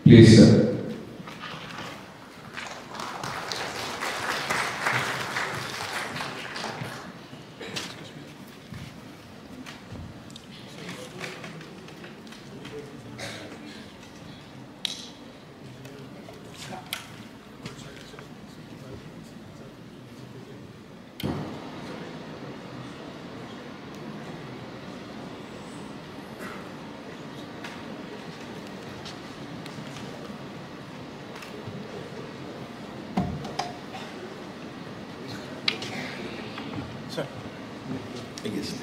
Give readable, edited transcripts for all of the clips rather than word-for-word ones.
Please, sir. Sir, I guess.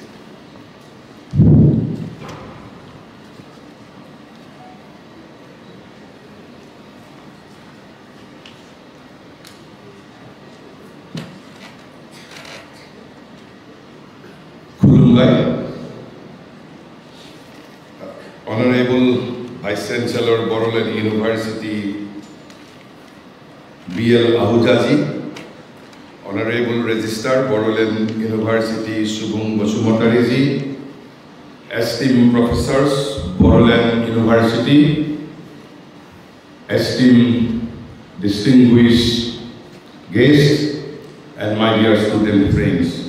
Honorable Vice Chancellor, Boroland University, B.L. Ahujaji, Honorable Registrar, Boroland University, Subhum Basumatari, esteemed professors, Boroland University, esteemed distinguished guests, and my dear student friends.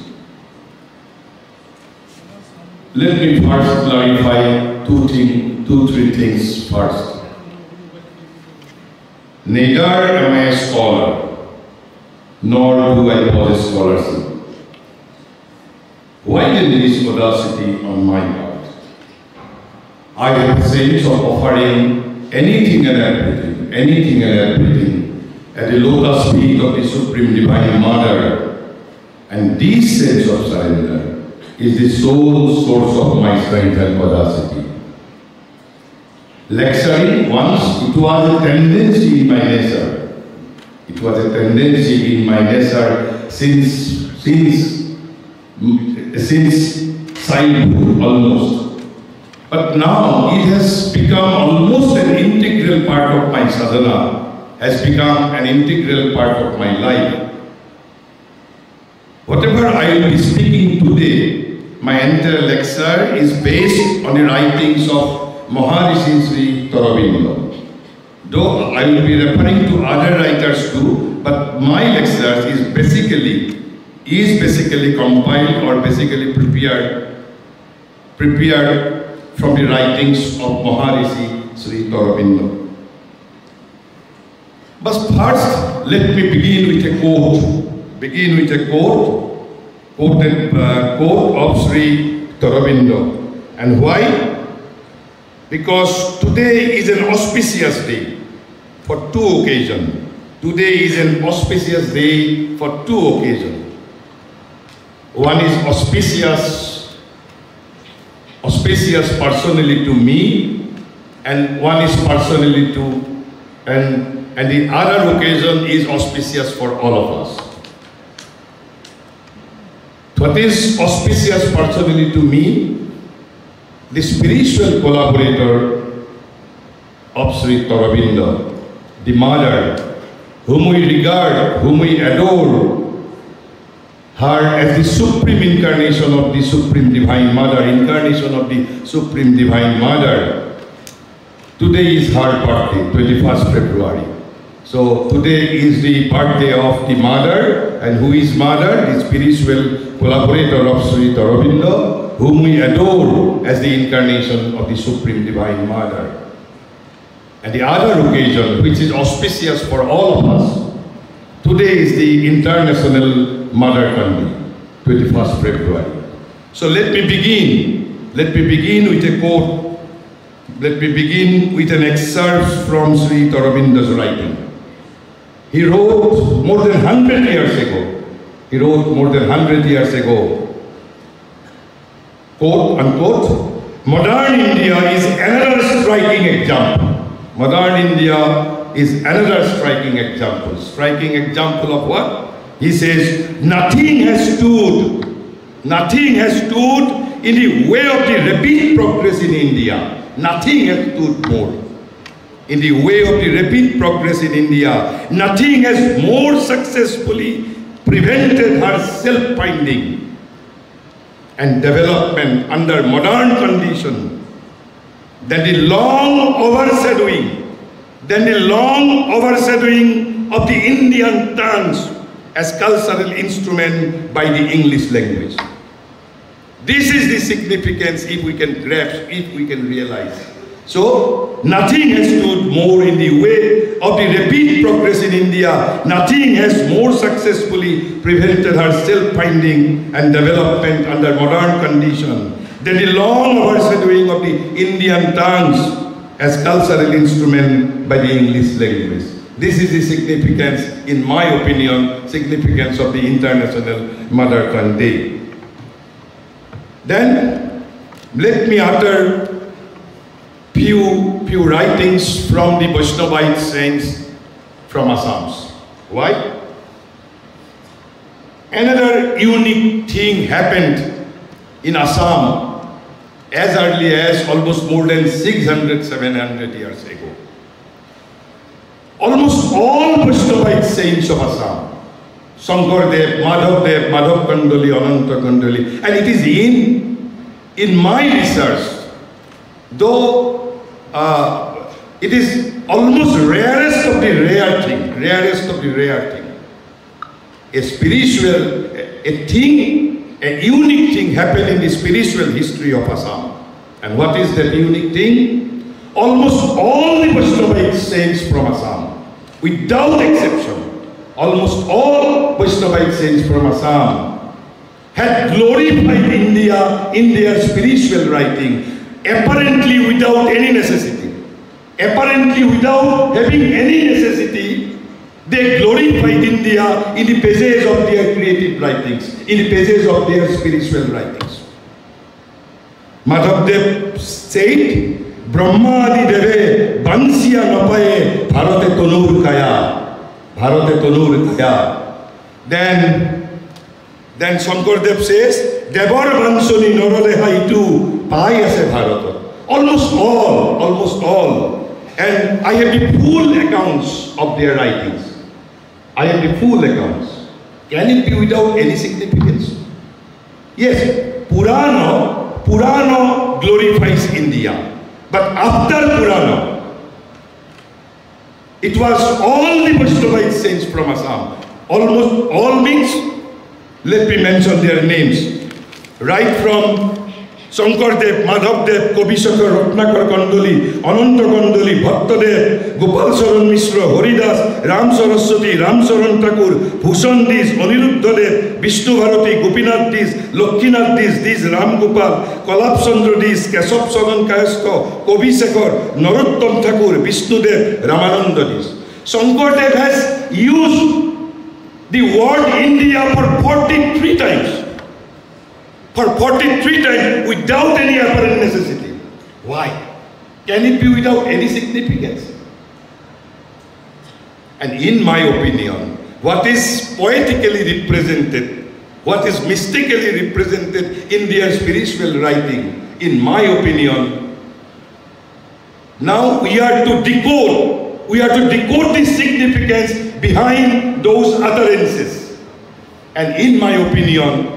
Let me first clarify two, three things first. Neither am I a scholar, nor do I possess scholarship. Why then this audacity on my part? I have a sense of offering anything and everything at the lotus feet of the Supreme Divine Mother, and this sense of surrender is the sole source of my strength and audacity. Lecturing once, it was a tendency in my nature. It was a tendency in my nature since childhood almost. But now it has become almost an integral part of my sadhana, has become an integral part of my life. Whatever I will be speaking today, my entire lecture is based on the writings of Maharishi Sri Aurobindo. Though I will be referring to other writers too, but my lecture is basically compiled or basically prepared from the writings of Maharishi Sri Aurobindo. But first, let me begin with a quote. Quote of Sri Aurobindo. And why? Because today is an auspicious day for two occasions. Today is an auspicious day for two occasions. One is auspicious personally to me, and one is personally to, and the other occasion is auspicious for all of us. What is auspicious personally to me? The spiritual collaborator of Sri Aurobindo, the Mother, whom we regard, whom we adore, her as the supreme incarnation of the Supreme Divine Mother, Today is her birthday, 21st February. So today is the birthday of the Mother, and who is Mother? The spiritual collaborator of Sri Aurobindo, whom we adore as the incarnation of the Supreme Divine Mother. And the other occasion, which is auspicious for all of us, today is the International Mother Day, 21st February. So let me begin with a quote. Let me begin with an excerpt from Sri Aurobindo's writing. He wrote more than 100 years ago, quote unquote, modern India is another striking example. Striking example of what? He says, nothing has stood in the way of the rapid progress in India. Nothing has stood more in the way of the rapid progress in India. Nothing has more successfully prevented her self-finding and development under modern conditions than the long overshadowing than the long overshadowing of the Indian tongues as cultural instrument by the English language. This is the significance if we can grasp, if we can realize. So, nothing has stood more in the way of the rapid progress in India. Nothing has more successfully prevented her self-finding and development under modern conditions than the long overshadowing of the Indian tongues as cultural instrument by the English language. This is the significance, in my opinion, significance of the International Mother Tongue Day. Then, let me utter few writings from the Vaishnavite saints from Assam. Why? Another unique thing happened in Assam as early as almost more than 600-700 years ago. Almost all Vaishnavite saints of Assam, Shankardev, Madhavdev, Madhav Kandoli, Ananta Kandoli, and it is in my research, though it is almost rarest of the rare thing, a spiritual, a unique thing happened in the spiritual history of Assam. And what is that unique thing? Almost all the Vaishnavite saints from Assam, without exception, almost all Vaishnavite saints from Assam had glorified India in their spiritual writing, apparently without any necessity. Apparently without having any necessity, they glorified India in the pages of their creative writings, in the pages of their spiritual writings. Madhavdev said, Brahmadi deve bansiya napaye bharate tonur kaya. Bharate tonur kaya. Then Shankardev says, Devar bansoni noraleha itu payase bharata. Almost all. And I have the full accounts of their writings. I have the full accounts. Can it be without any significance? Yes, Purana glorifies India. But after Purana, it was all the Vaishnavite saints from Assam. Almost all means, let me mention their names. Right from Shankardev, Madhavdev, Kobishakar, Ratnakar Kandoli, Ananta Kandoli, Bhattadev, Gopal Saran Mishra, Haridas, Ram Saraswati, Ram Saran Thakur, Bhushan Dis, Aniruddhadev, Vishnu Bharati, Gopinath Dis, Lokinath Dis, Ram Gopal, Kalap Chandra Dis, Keshav Saran Kayasto, Kobishakar, Narottam Thakur, Vishnudev, Ramananda Dis. Shankardev has used the word India for 43 times. For 43 times without any apparent necessity. Why? Can it be without any significance? And in my opinion, what is poetically represented, what is mystically represented in their spiritual writing, in my opinion, now we are to decode the significance behind those utterances. And in my opinion,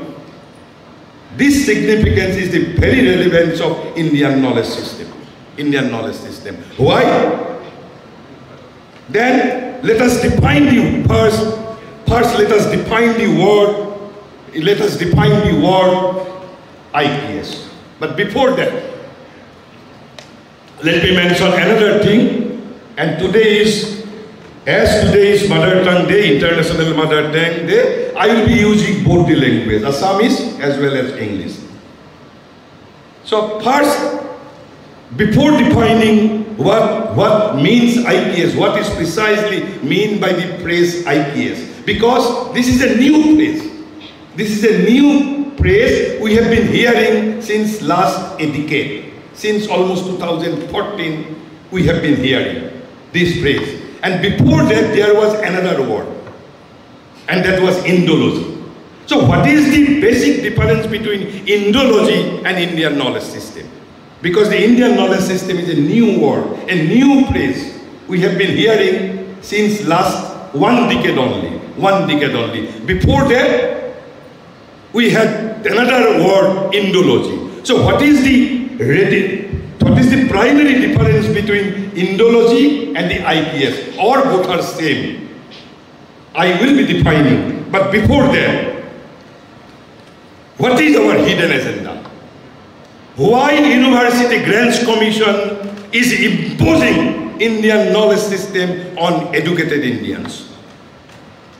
this significance is the very relevance of Indian knowledge system. Why? Then let us define the first let us define the word IPS. But before that, let me mention another thing. And today is Mother Tongue Day, International Mother Tongue Day, I will be using both the language, Assamese as well as English. So first, before defining what means IPS, what is precisely meant by the phrase IPS, because this is a new phrase. This is a new phrase we have been hearing since last a decade. Since almost 2014, we have been hearing this phrase. And before that, there was another word, and that was Indology. So what is the basic difference between Indology and Indian knowledge system? Because the Indian knowledge system is a new word, a new phrase we have been hearing since last one decade only. Before that, we had another word, Indology. So what is the the primary difference between Indology and the IPS, or both are same. I will be defining, but before that, what is our hidden agenda? Why University Grants Commission is imposing Indian knowledge system on educated Indians?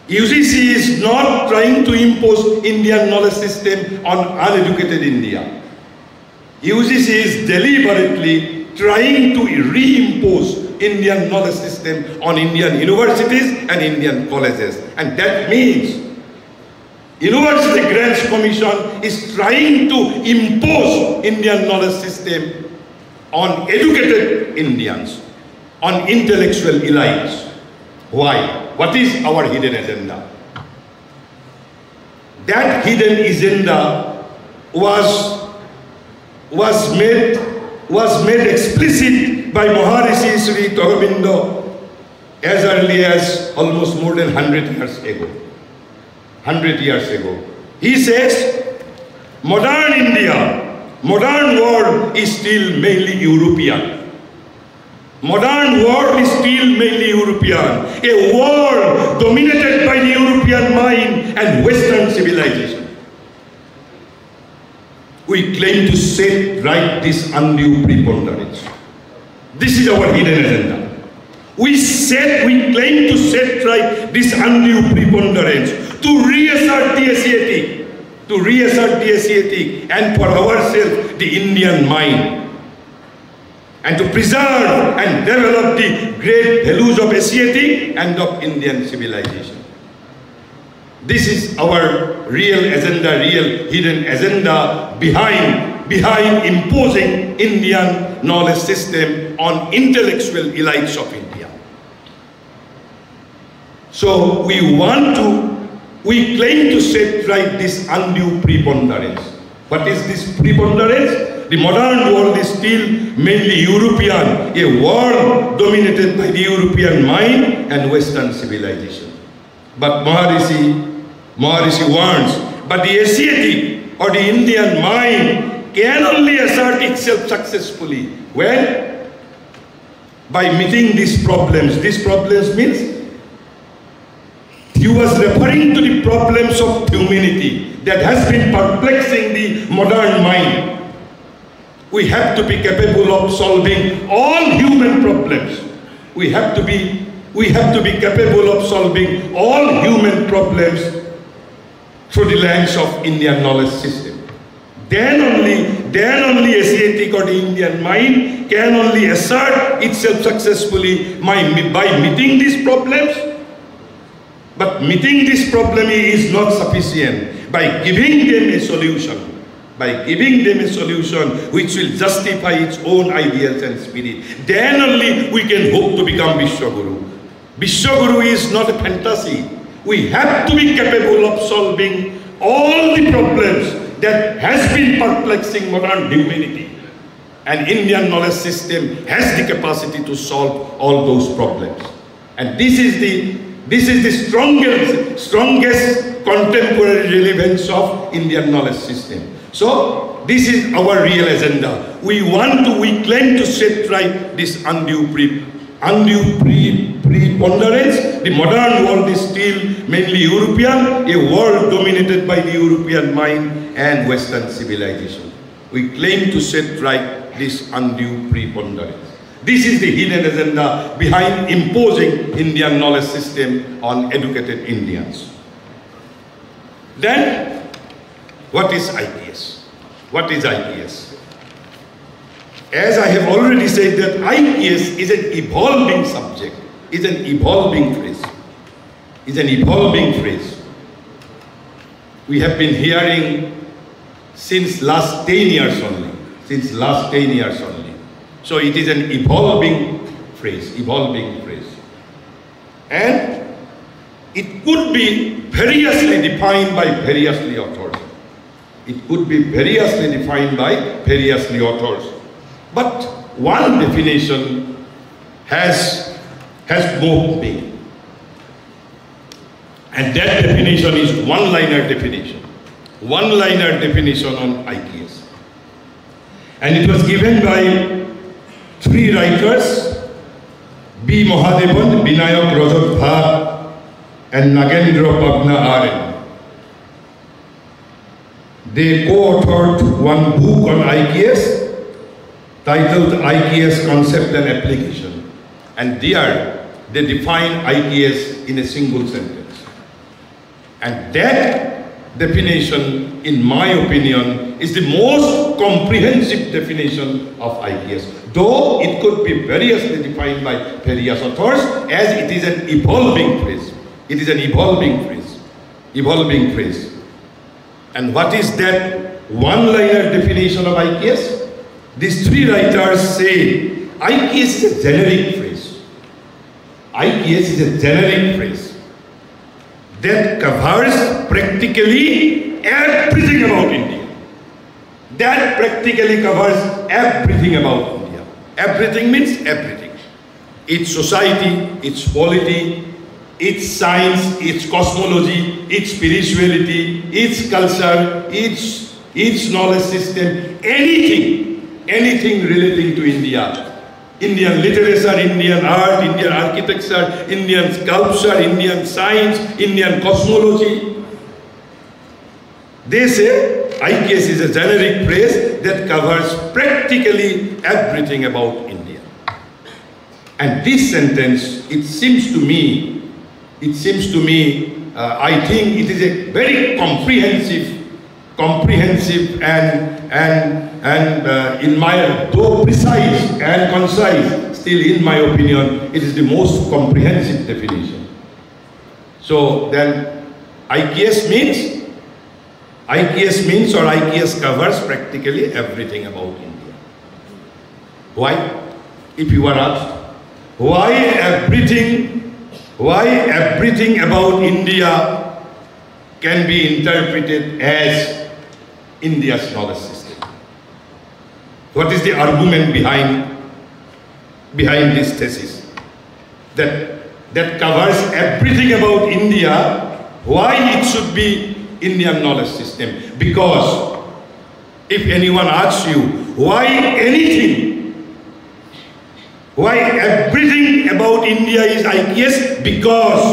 UGC is not trying to impose Indian knowledge system on uneducated India. UGC is deliberately trying to reimpose Indian knowledge system on Indian universities and Indian colleges. And that means University Grants Commission is trying to impose Indian knowledge system on educated Indians, on intellectual elites. Why? What is our hidden agenda? That hidden agenda was made explicit by Maharishi Sri Aurobindo as early as almost more than 100 years ago. 100 years ago. He says, modern India, modern world is still mainly European. Modern world is still mainly European. A world dominated by the European mind and Western civilization. We claim to set right this undue preponderance. This is our hidden agenda. We claim to set right this undue preponderance, to reassert the Asiatic, and for ourselves the Indian mind, and to preserve and develop the great values of Asiatic and of Indian civilization. This is our real agenda, real hidden agenda behind imposing Indian knowledge system on intellectual elites of India. So we claim to set right this undue preponderance. What is this preponderance? The modern world is still mainly European, a world dominated by the European mind and Western civilization. But Maharishi warns, but the Asiatic or the Indian mind can only assert itself successfully. When? By meeting these problems. These problems means he was referring to the problems of humanity that has been perplexing the modern mind. We have to be capable of solving all human problems. We have to be capable of solving all human problems through the lens of Indian knowledge system. Then only Asiatic or the Indian mind can only assert itself successfully by meeting these problems. But meeting this problem is not sufficient. By giving them a solution, which will justify its own ideals and spirit, then only we can hope to become Vishwaguru. Vishwaguru is not a fantasy. We have to be capable of solving all the problems that has been perplexing modern humanity. And Indian knowledge system has the capacity to solve all those problems. And this is the strongest contemporary relevance of Indian knowledge system. So this is our real agenda. We claim to set right this undue preponderance. The modern world is still mainly European, a world dominated by the European mind and Western civilization. We claim to set right this undue preponderance. This is the hidden agenda behind imposing Indian knowledge system on educated Indians. Then, what is IPS? What is IPS? As I have already said, that IPS is an evolving subject, is an evolving phrase. We have been hearing since last 10 years only. So it is an evolving phrase. And it could be variously defined by variously authors. But one definition has moved me. And that definition is one-liner definition. One-liner definition on IPS. And it was given by three writers, B. Mahadevan, Binayak Rajat Bhat, and Nagendra Pabna Aren. They co-authored one book on IKS titled IKS Concept and Application. And there, they define IKS in a single sentence. And that definition, in my opinion, is the most comprehensive definition of IKS. Though it could be variously defined by various authors, as it is an evolving phrase. It is an evolving phrase. Evolving phrase. And what is that one-liner definition of IKS? These three writers say IKS is a generic phrase. IKS is a generic phrase that covers practically everything about India. That practically covers everything about India. Everything means everything. Its society, its polity, its science, its cosmology, its spirituality, its culture, its knowledge system, anything relating to India. Indian literature, Indian art, Indian architecture, Indian sculpture, Indian science, Indian cosmology. They say IKS is a generic phrase that covers practically everything about India. And this sentence, it seems to me, I think it is a very comprehensive and in my, though precise and concise, still in my opinion, it is the most comprehensive definition. So then IKS means or IKS covers practically everything about India. Why? If you are asked, why everything about India can be interpreted as India's knowledge system? What is the argument behind this thesis? That covers everything about India, why it should be Indian knowledge system? Because if anyone asks you, why everything about India is IKS? Because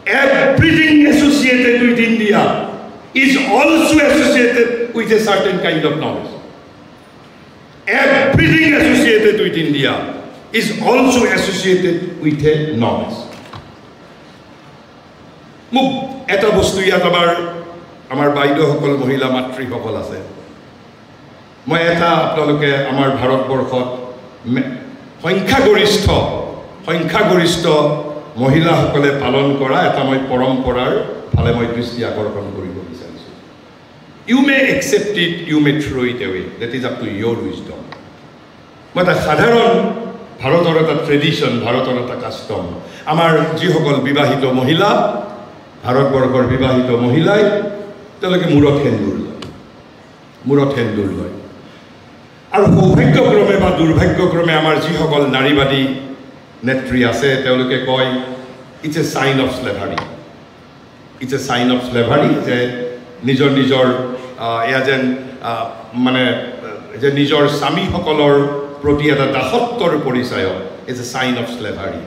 everything associated with India is also associated with a certain kind of knowledge. Everything associated with India is also associated with a knowledge. Muk eta bostu yat amar baido hokol mohila matri hokol ase. Moi eta apnaloke amar Bharat borkhot সংখ্যাগৰিষ্ঠ মহিলাসকলে পালন কৰা এটা মই পৰম্পৰাৰ ফালে মই দৃষ্টি আকৰ্ষণ কৰিব বিচাৰিছোঁ. You may accept it, you may throw it away. That is up to your wisdom. মই এটা সাধাৰণ ভাৰতৰ এটা ট্ৰেডিশ্যন, ভাৰতৰ এটা কাষ্টম. আমাৰ যিসকল বিবাহিত মহিলা, ভাৰতবৰ্ষৰ বিবাহিত মহিলাই তেওঁলোকে মূৰত সেন্দুৰ লয়. আৰু সৌভাগ্যক্ৰমে বা দুৰ্ভাগ্যক্ৰমে আমাৰ যিসকল নাৰীবাদী নেত্ৰী আছে তেওঁলোকে কয় it's a sign off slavery. It's a sign off slavery, যে নিজৰ এয়া যেন মানে যে নিজৰ স্বামীসকলৰ প্ৰতি এটা দাসত্বৰ পৰিচয়, it's a sign off slavery.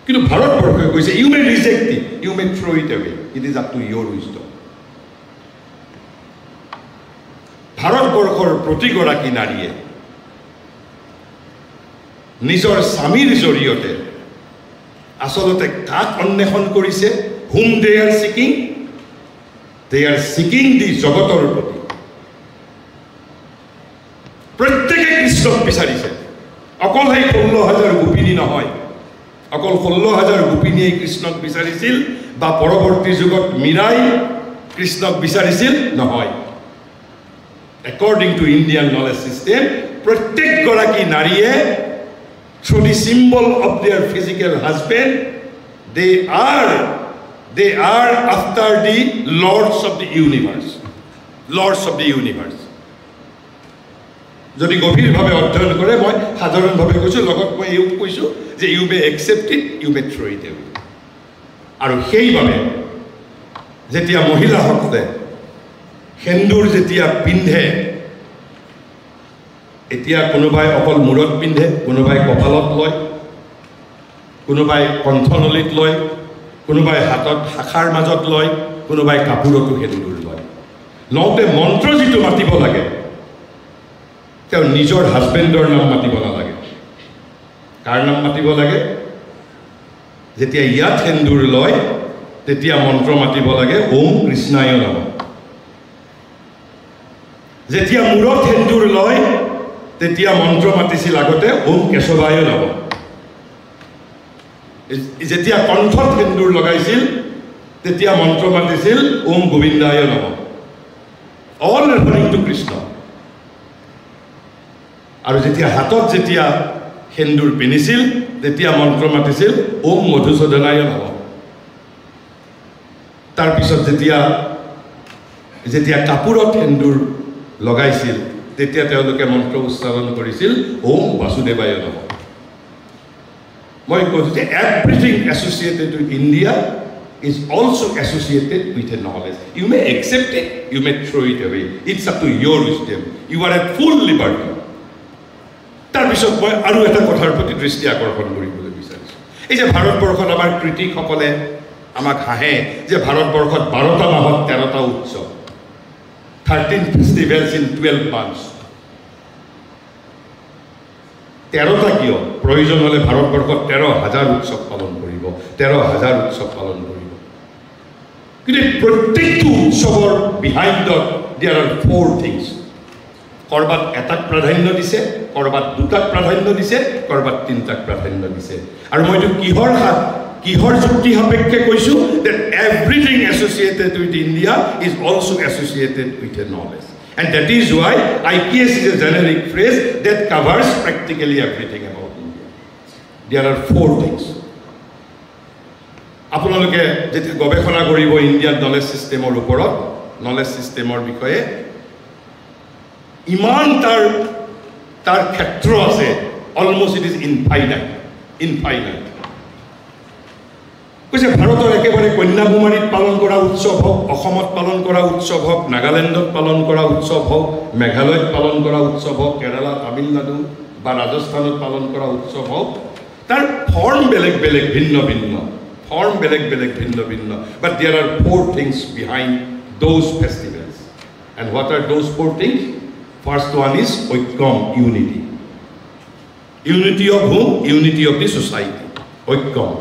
কিন্তু ভাৰতবৰ্ষই কৈছে you may reject it, you may throw' it away, it is up to your wisdom. ভাৰতবৰ্ষৰ প্ৰতিগৰাকী নাৰীয়ে নিজৰ স্বামীৰ জৰিয়তে আচলতে কাক অন্বেষণ কৰিছে? হুম দে আৰ চিকিং? দে আৰ চিকিং দি জগতৰ প্ৰতি. প্ৰত্যেকে কৃষ্ণক বিচাৰিছে. অকল সেই 16,000 গোপিনী নহয়, অকল 16,000 গোপিনীয়ে কৃষ্ণক বিচাৰিছিল বা পৰৱৰ্তী যুগত মীৰাই কৃষ্ণক বিচাৰিছিল নহয়. According to Indian knowledge system, প্ৰত্যেকগৰাকী নাৰীয়ে through the symbol of their physical husband, they are after the lords of the universe. যদি গভীৰভাৱে অধ্যয়ন কৰে, মই সাধাৰণভাৱে কৈছোঁ, লগত মই এইও কৈছোঁ যে you may accept it, you may throw' it away. আৰু সেইবাবে যেতিয়া মহিলাসকলে সেন্দুৰ যেতিয়া পিন্ধে, এতিয়া কোনোবাই অকল মূৰত পিন্ধে, কোনোবাই কপালত লয়, কোনোবাই কণ্ঠনলীত লয়, কোনোবাই হাতত শাখাৰ মাজত লয়, কোনোবাই কাপোৰতো সেন্দুৰ লয়। লওঁতে মন্ত্ৰ যিটো মাতিব লাগে তেওঁ নিজৰ হাজবেণ্ডৰ নাম মাতিব নালাগে। কাৰ নাম মাতিব লাগে? যেতিয়া ইয়াত সেন্দুৰ লয় তেতিয়া মন্ত্ৰ মাতিব লাগে ওম কৃষ্ণায় নমঃ। যেতিয়া মূৰত সেন্দুৰ লয় তেতিয়া মন্ত্ৰ মাতিছিল আগতে ওম কেশৱায় নমঃ। যেতিয়া কণ্ঠত সেন্দুৰ লগাইছিল তেতিয়া মন্ত্ৰ মাতিছিল ওম গোবিন্দায় নমঃ। All referring to Krishna. আৰু যেতিয়া হাতত যেতিয়া সেন্দুৰ পিন্ধিছিল তেতিয়া মন্ত্ৰ মাতিছিল ওম মধুসূদনায় নমঃ। তাৰপিছত যেতিয়া কাপোৰত সেন্দুৰ লগাইছিল তেতিয়া তেওঁলোকে মন্ত্ৰ উচ্চাৰণ কৰিছিল ওম বাসুদেৱায় নমঃ। মই কৈছোঁ যে everything associated with India is also associated with a knowledge. You may accept it, you may throw it away. It's up to your wisdom. You are at full liberty. তাৰপিছত মই আৰু এটা কথাৰ প্ৰতি দৃষ্টি আকৰ্ষণ কৰিবলৈ বিচাৰিছোঁ। এই যে ভাৰতবৰ্ষত আমাৰ ক্ৰিটিকসকলে আমাক হাঁহে যে ভাৰতবৰ্ষত 12টা মাহত 13টা উৎসৱ, 13 festivals in 12 months। 13টা কিয়? প্ৰয়োজন হ'লে ভাৰতবৰ্ষত 13,000 উৎসৱ পালন কৰিব, 13,000 উৎসৱ পালন কৰিব। কিন্তু প্ৰত্যেকটো উৎসৱৰ বিহাইণ্ডত দেয়াৰ আৰ 4 থিংছ। কৰবাত এটাক প্ৰাধান্য দিছে, কৰবাত দুটাক প্ৰাধান্য দিছে, কৰবাত তিনিটাক প্ৰাধান্য দিছে। আৰু মইতো কিহৰ যুক্তি সাপেক্ষে কৈছোঁ that everything associated with India is also associated with a knowledge. And that is why IPS is a generic phrase that covers practically everything about India. There are 4 things. আপোনালোকে যেতিয়া গৱেষণা কৰিব ইণ্ডিয়ান নলেজ ছিষ্টেমৰ ওপৰত, knowledge ছিষ্টেমৰ বিষয়ে ইমান তাৰ ক্ষেত্ৰ আছে, almost it is infinite. কৈছে ভাৰতৰ একেবাৰে কন্যাকুমাৰীত পালন কৰা উৎসৱ হওক, অসমত পালন কৰা উৎসৱ হওক, নাগালেণ্ডত পালন কৰা উৎসৱ হওক, মেঘালয়ত পালন কৰা উৎসৱ হওক, কেৰালা, তামিলনাডু বা ৰাজস্থানত পালন কৰা উৎসৱ হওক, তাৰ ফৰ্ম বেলেগ বেলেগ, ভিন্ন ভিন্ন form beleg bhinna, but there are 4 things behind those festivals. And what are those 4 things? First one is Oikom, unity. Unity of whom? Unity of the society. Oikom.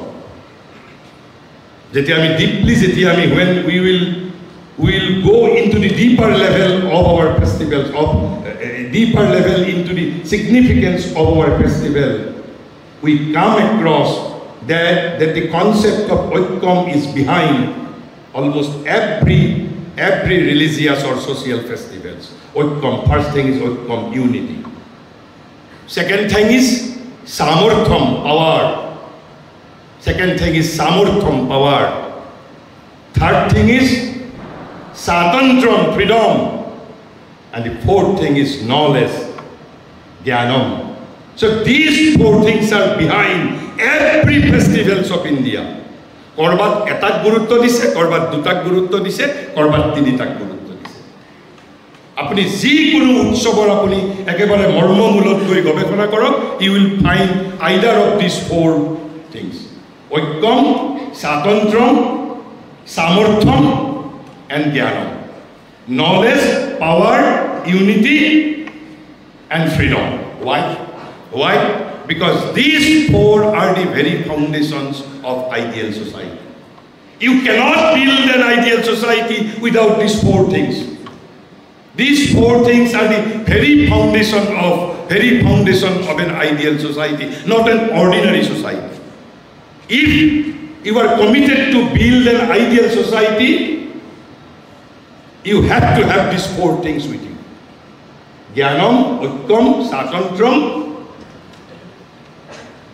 When we will go into the deeper level of our festivals, deeper level into the significance of our festival, we come across that the concept of Oikom is behind almost every religious or social festivals. Oikom, first thing is Oikom, unity. Second thing is Samurtham, power. Second thing is Samurtham, power. Third thing is Satantram, freedom. And the 4th thing is knowledge, Jnanam. So these 4 things are behind every festivals of India. Korbat etak gurutto dise, korbat dutak gurutto dise, korbat tinitak gurutto dise. Apuni ji kono utsobor apuni ekebare mormomulot goi gobekona korok, you will find either of these 4 things. Oikom, Satantram, Samurtham and Jnanam. Knowledge, power, unity and freedom. Why? Because these 4 are the very foundations of ideal society. You cannot build an ideal society without these 4 things. These 4 things are the very foundation of an ideal society, not an ordinary society. If you are committed to build an ideal society, you have to have these 4 things with you. Jnanam, Oikom, Satantram,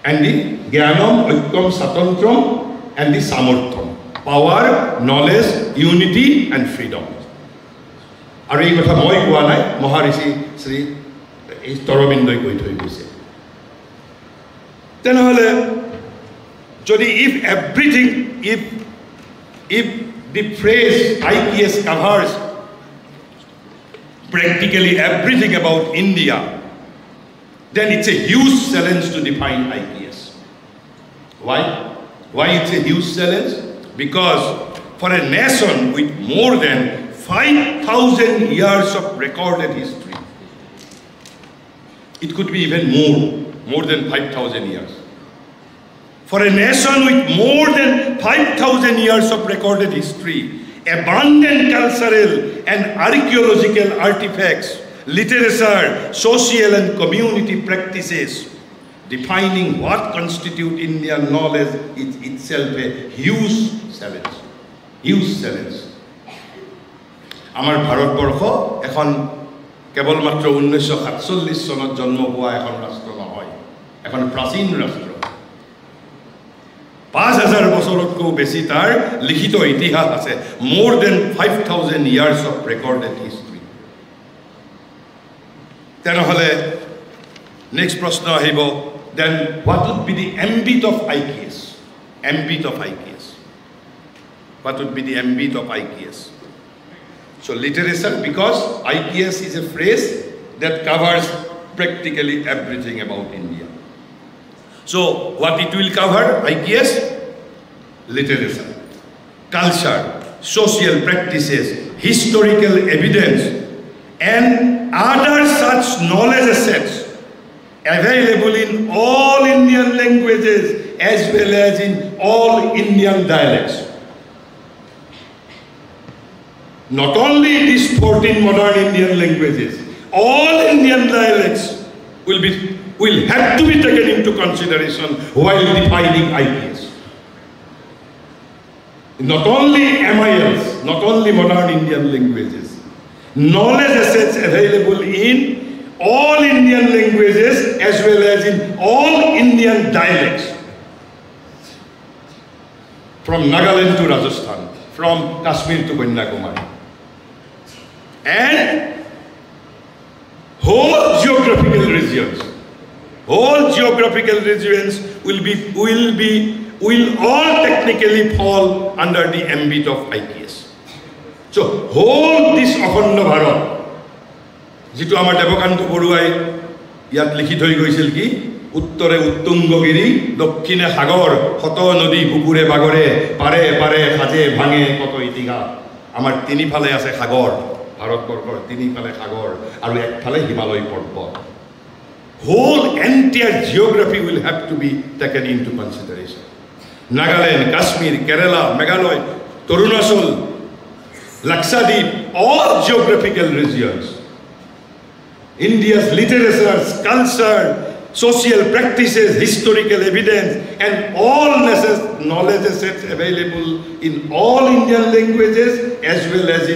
and the Jnanam, Oikom, Satantram, and the Samurtham. Power, knowledge, unity, and freedom. আৰু এই কথা মই কোৱা নাই, মহাৰিষি শ্ৰী তৰবিন্দই কৈ থৈ গৈছে। তেনেহ'লে যদি if the phrase IPS covers practically everything about India, then it's a huge challenge to define IKS. Why? Why it's a huge challenge? Because for a nation with more than 5,000 years of recorded history, it could be even more than 5,000 years. For a nation with more than 5,000 years of recorded history, abundant cultural and archaeological artifacts, literature, social and community practices, defining what constitutes Indian knowledge is itself a huge challenge. Huge challenge. Our Bharatbharsh এখন কেবলমাত্র 1947 সনত জন্ম হোৱা এখন ৰাষ্ট্ৰ নহয়, এখন প্ৰাচীন ৰাষ্ট্ৰ। 5,000 বছৰতকৈ বেছি তাৰ লিখিত ইতিহাস আছে, more than 5,000 years of recorded history. তেনেহলে next প্ৰশ্ন আহিব, then what would be the ambit of IKS? Ambit of IKS. What would be the ambit of IKS? So literature, because IKS is a phrase that covers practically everything about India. So what it will cover, IKS? Literature, culture, social practices, historical evidence, and other such knowledge assets available in all Indian languages as well as in all Indian dialects. Not only these 14 modern Indian languages, all Indian dialects will have to be taken into consideration while defining IKS. Not only MILs, not only modern Indian languages, knowledge assets available in all Indian languages as well as in all Indian dialects. From Nagaland to Rajasthan, from Kashmir to Kanyakumari. And whole geographical regions will all technically fall under the ambit of IKS. So whole this Akhanda Bharat, jitu amar Devakanta Boruai yat likhit hoi goisil ki uttore Uttungogiri, dokkhine Sagor, Hoto Nodi Pukure Bagore, Pare Pare Haje Bhange Koto Itiha. Amar tini phale ase Sagor, Bharatborkhor tini phale Sagor, aru ek phale Himalay Porbat. Whole entire geography will have to be taken into consideration. Nagaland, Kashmir, Kerala, Meghalaya, Arunachal, Lakshadweep, all geographical regions. India's literature, culture, social practices, historical evidence, and all knowledge assets available in all Indian languages as well as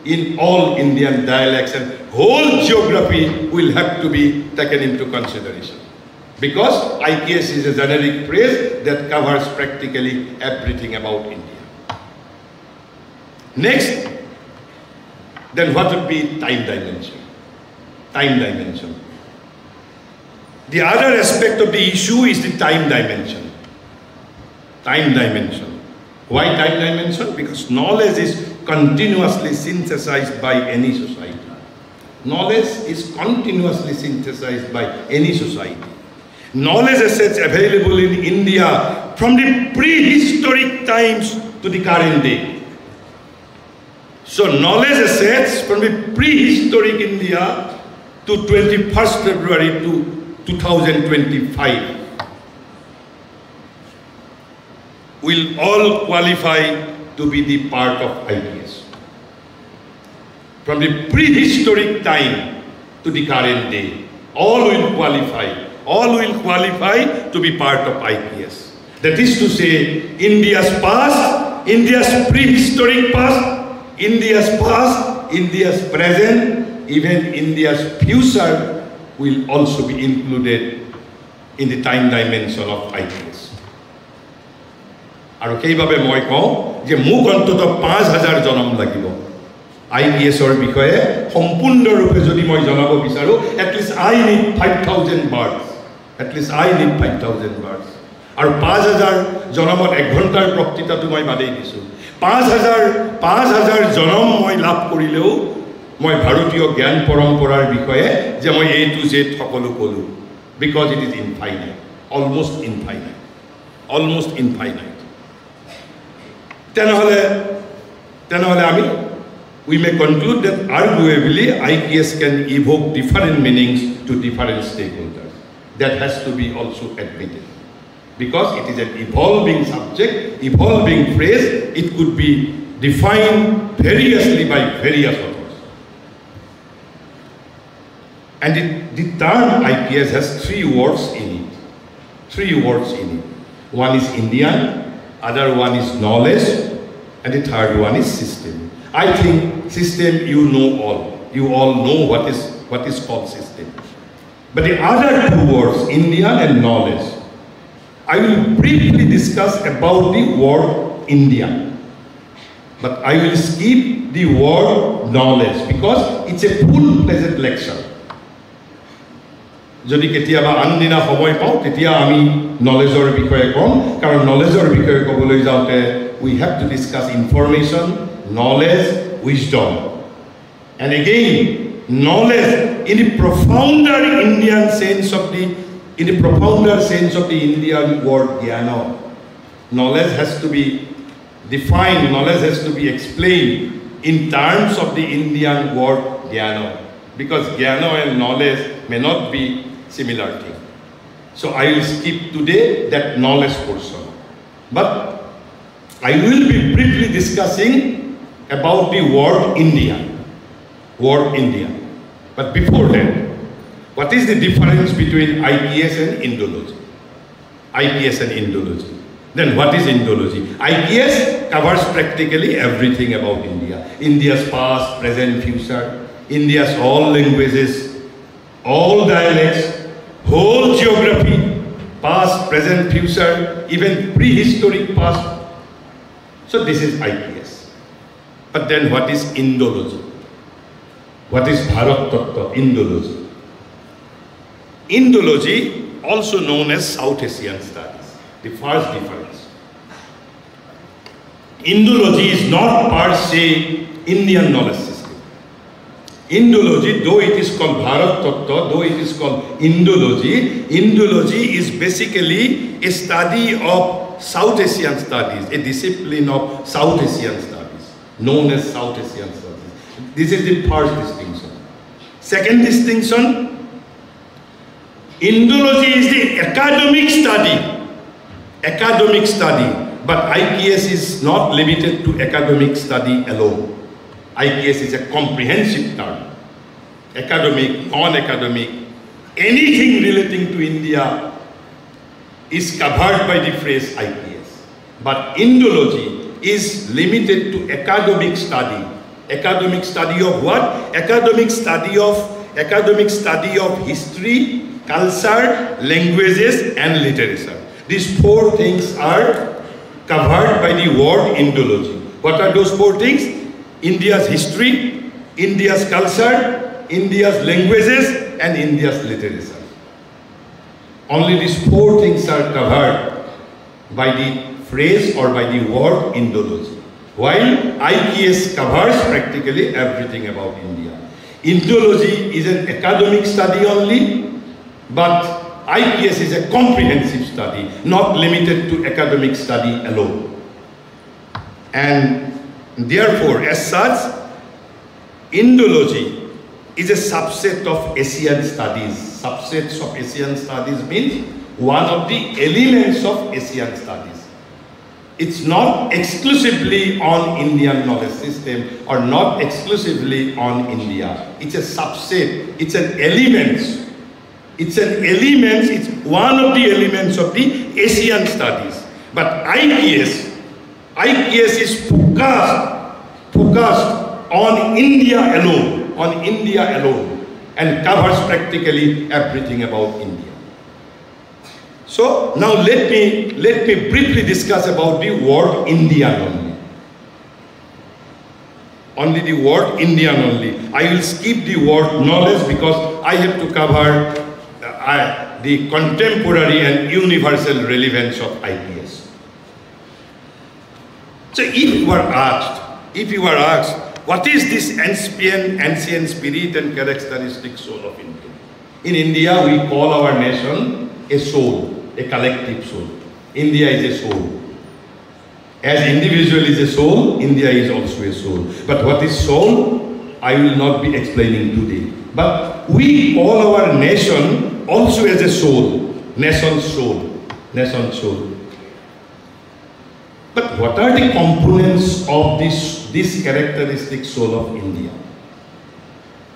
in all Indian dialects, and whole geography will have to be taken into consideration. Because IKS is a generic phrase that covers practically everything about India. Next, then what would be time dimension? Time dimension. The other aspect of the issue is the time dimension. Time dimension. Why time dimension? Because knowledge is continuously synthesized by any society. Knowledge is continuously synthesized by any society. Knowledge assets available in India from the prehistoric times to the current day. So knowledge assets from the prehistoric India to 21st February to 2025 will all qualify to be the part of IKS. From the prehistoric time to the current day, all will qualify to be part of IKS. That is to say, India's past, India's prehistoric past, India's present, even India's future will also be included in the time dimension of IKS. আৰু কেইভাবে মই কওঁ যে মোক অন্তত 5,000 জনম লাগিব IKSৰ বিষয়ে সম্পূৰ্ণৰূপে যদি মই জনাব বিচাৰো, at least I need 5,000 words. At least I need 5,000 words. আৰু 5,000 জনমত 1 ঘণ্টাৰ বক্তৃতাটো মই বাদেই দিছো। 5,000 জনম মই লাভ কৰিলেও মই ভাৰতীয় জ্ঞান পৰম্পৰাৰ বিষয়ে যে মই A to Z সকলো কলো। because it is infinite, almost infinite, almost infinite. We may conclude that arguably IKS can evoke different meanings to different stakeholders. That has to be also admitted. Because it is an evolving subject, evolving phrase, it could be defined variously by various authors. And the term IKS has three words in it. Three words in it. One is Indian, other one is knowledge, and the third one is system. I think system you know all. You all know what is called system. But the other two words, Indian and knowledge, I will briefly discuss about the word India. But I will skip the word knowledge because it's a full-fledged lecture. যদি কেতিয়াবা আনদিনা সময় পাওঁ তেতিয়া আমি নলেজৰ বিষয়ে কম কাৰণ নলেজৰ বিষয়ে ক'বলৈ যাওঁতে we have to discuss information, knowledge, wisdom. And again, knowledge in the profounder Indian sense of the Indian word jnana. Knowledge has to be defined, knowledge has to be explained in terms of the Indian word jnana. Because jnana and knowledge may not be similar thing. So I will skip today that knowledge portion. But I will be briefly discussing about the word India. Word India. But before that, what is the difference between IKS and Indology? IKS and Indology. Then what is Indology? IKS covers practically everything about India. India's past, present, future. India's all languages, all dialects, whole geography, past, present, future, even prehistoric past. So this is IKS. But then what is Indology? What is Bharat Tattva? Indology. Indology, also known as South Asian studies. The first difference. Indology is not per se Indian knowledge system. Indology, though it is called Bharat Tattva, though it is called Indology, Indology is basically a study of South Asian studies, a discipline of South Asian studies, known as South Asian studies. This is the first distinction. Second distinction, Indology is the academic study, but IKS is not limited to academic study alone. IKS is a comprehensive term. Academic, non-academic, anything relating to India is covered by the phrase IKS. But Indology is limited to academic study. Academic study of what? Academic study of history, culture, languages, and literature. These four things are covered by the word Indology. What are those four things? India's history, India's culture, India's languages, and India's literature. Only these four things are covered by the phrase or by the word Indology. While IKS covers practically everything about India. Indology is an academic study only, but IKS is a comprehensive study, not limited to academic study alone. And therefore, as such, Indology is a subset of Asian studies. Subsets of Asian studies means one of the elements of Asian studies. It's not exclusively on Indian knowledge system or not exclusively on India. It's a subset, it's an element. It's one of the elements of the Asian studies. But IKS is focused on India alone, and covers practically everything about India. So now let me briefly discuss about the word Indian only. Only the word Indian only. I will skip the word knowledge because I have to cover the contemporary and universal relevance of IKS. So if you are asked, what is this ancient spirit and characteristic soul of India? In India, we call our nation a soul, a collective soul. India is a soul. As individual is a soul, India is also a soul. But what is soul? I will not be explaining today. But we call our nation also as a soul, nation's soul, nation's soul. But what are the components of this characteristic soul of India?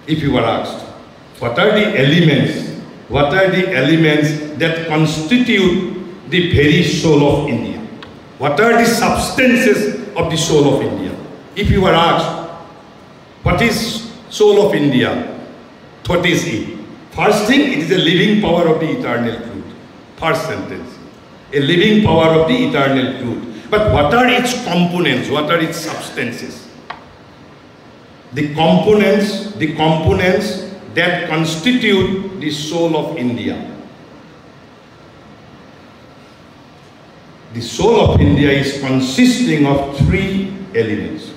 If you were asked, what are the elements? What are the elements that constitute the very soul of India? What are the substances of the soul of India? If you were asked, what is soul of India? What is it? First thing, it is a living power of the eternal truth. First sentence, a living power of the eternal truth. But what are its components? What are its substances? The components that constitute the soul of India. The soul of India is consisting of three elements,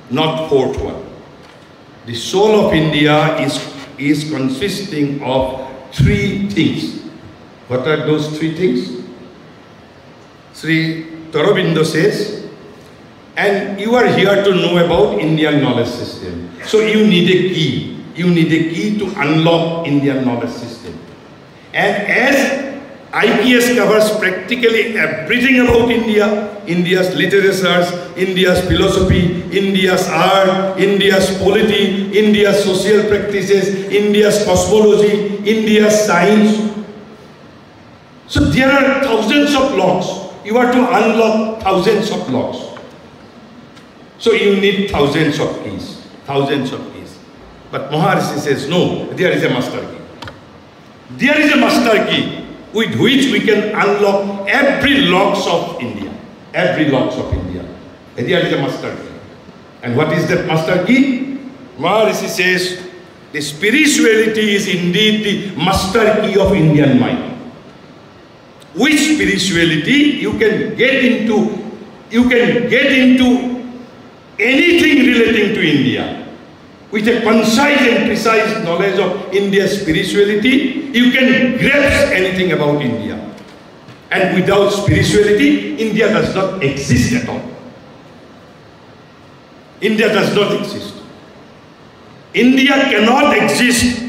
not fourth one. The soul of India is consisting of three things. What are those three things? Sri Aurobindo says, and you are here to know about Indian knowledge system. So you need a key. You need a key to unlock Indian knowledge system. And as IPS covers practically everything about India, India's literature, India's philosophy, India's art, India's polity, India's social practices, India's cosmology, India's science. So there are thousands of locks. You are to unlock thousands of locks. So you need thousands of keys, thousands of keys. But Maharishi says, no, there is a master key. There is a master key with which we can unlock every locks of India. Every locks of India. And there is a master key. And what is that master key? Maharishi says, the spirituality is indeed the master key of Indian mind. Which spirituality you can get into anything relating to India. With a concise and precise knowledge of India's spirituality, you can grasp anything about India. And without spirituality, India does not exist at all. India does not exist. India cannot exist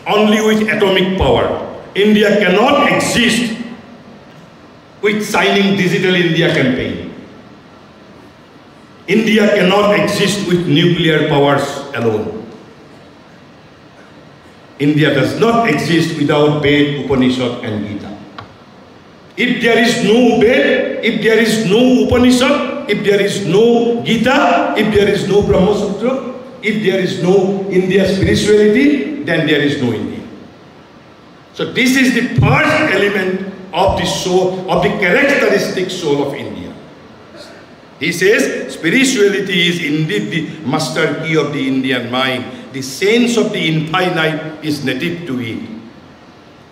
only with atomic power. India cannot exist with signing Digital India campaign. India cannot exist with nuclear powers alone. India does not exist without Ved, Upanishad and Gita. If there is no Ved, if there is no Upanishad, if there is no Gita, if there is no Brahma Sutra, if there is no India spirituality, then there is no India. So this is the first element of the soul, of the characteristic soul of India. He says, spirituality is indeed the master key of the Indian mind. The sense of the infinite is native to it.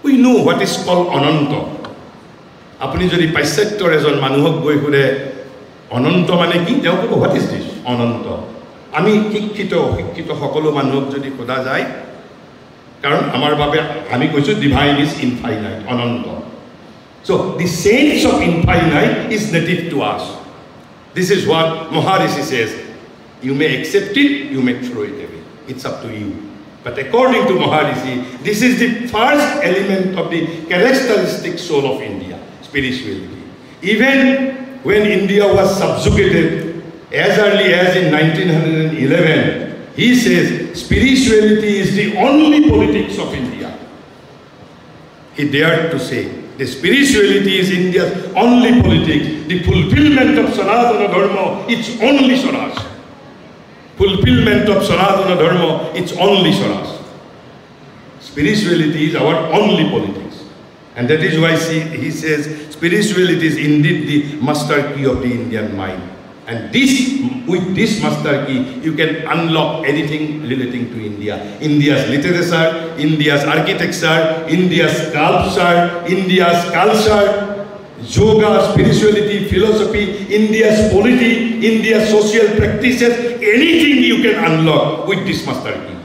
We know what is called Ananta. Apuni jodi paishyattor ejon manuhok goi kure Ananta mane ki teo kobo, what is this? Ananta. Ami shikkito সকলো মানুহক যদি খোদা যায় কারণ আমার বাবে আমি কৈছো divine is infinite, Ananta. So the sense of infinite is native to us. This is what Maharishi says. You may accept it, you may throw it away. It's up to you. But according to Maharishi, this is the first element of the characteristic soul of India, spirituality. Even when India was subjugated, as early as in 1911, he says, spirituality is the only politics of India. He dared to say, the spirituality is India's only politics. The fulfillment of Sanatana Dharma, it's only Swaraj. Fulfillment of Sanatana Dharma, it's only Swaraj. Spirituality is our only politics. And that is why he says, spirituality is indeed the master key of the Indian mind. And with this master key, you can unlock anything relating to India. India's literature, India's architecture, India's sculpture, India's culture, yoga, spirituality, philosophy, India's polity, India's social practices, anything you can unlock with this master key.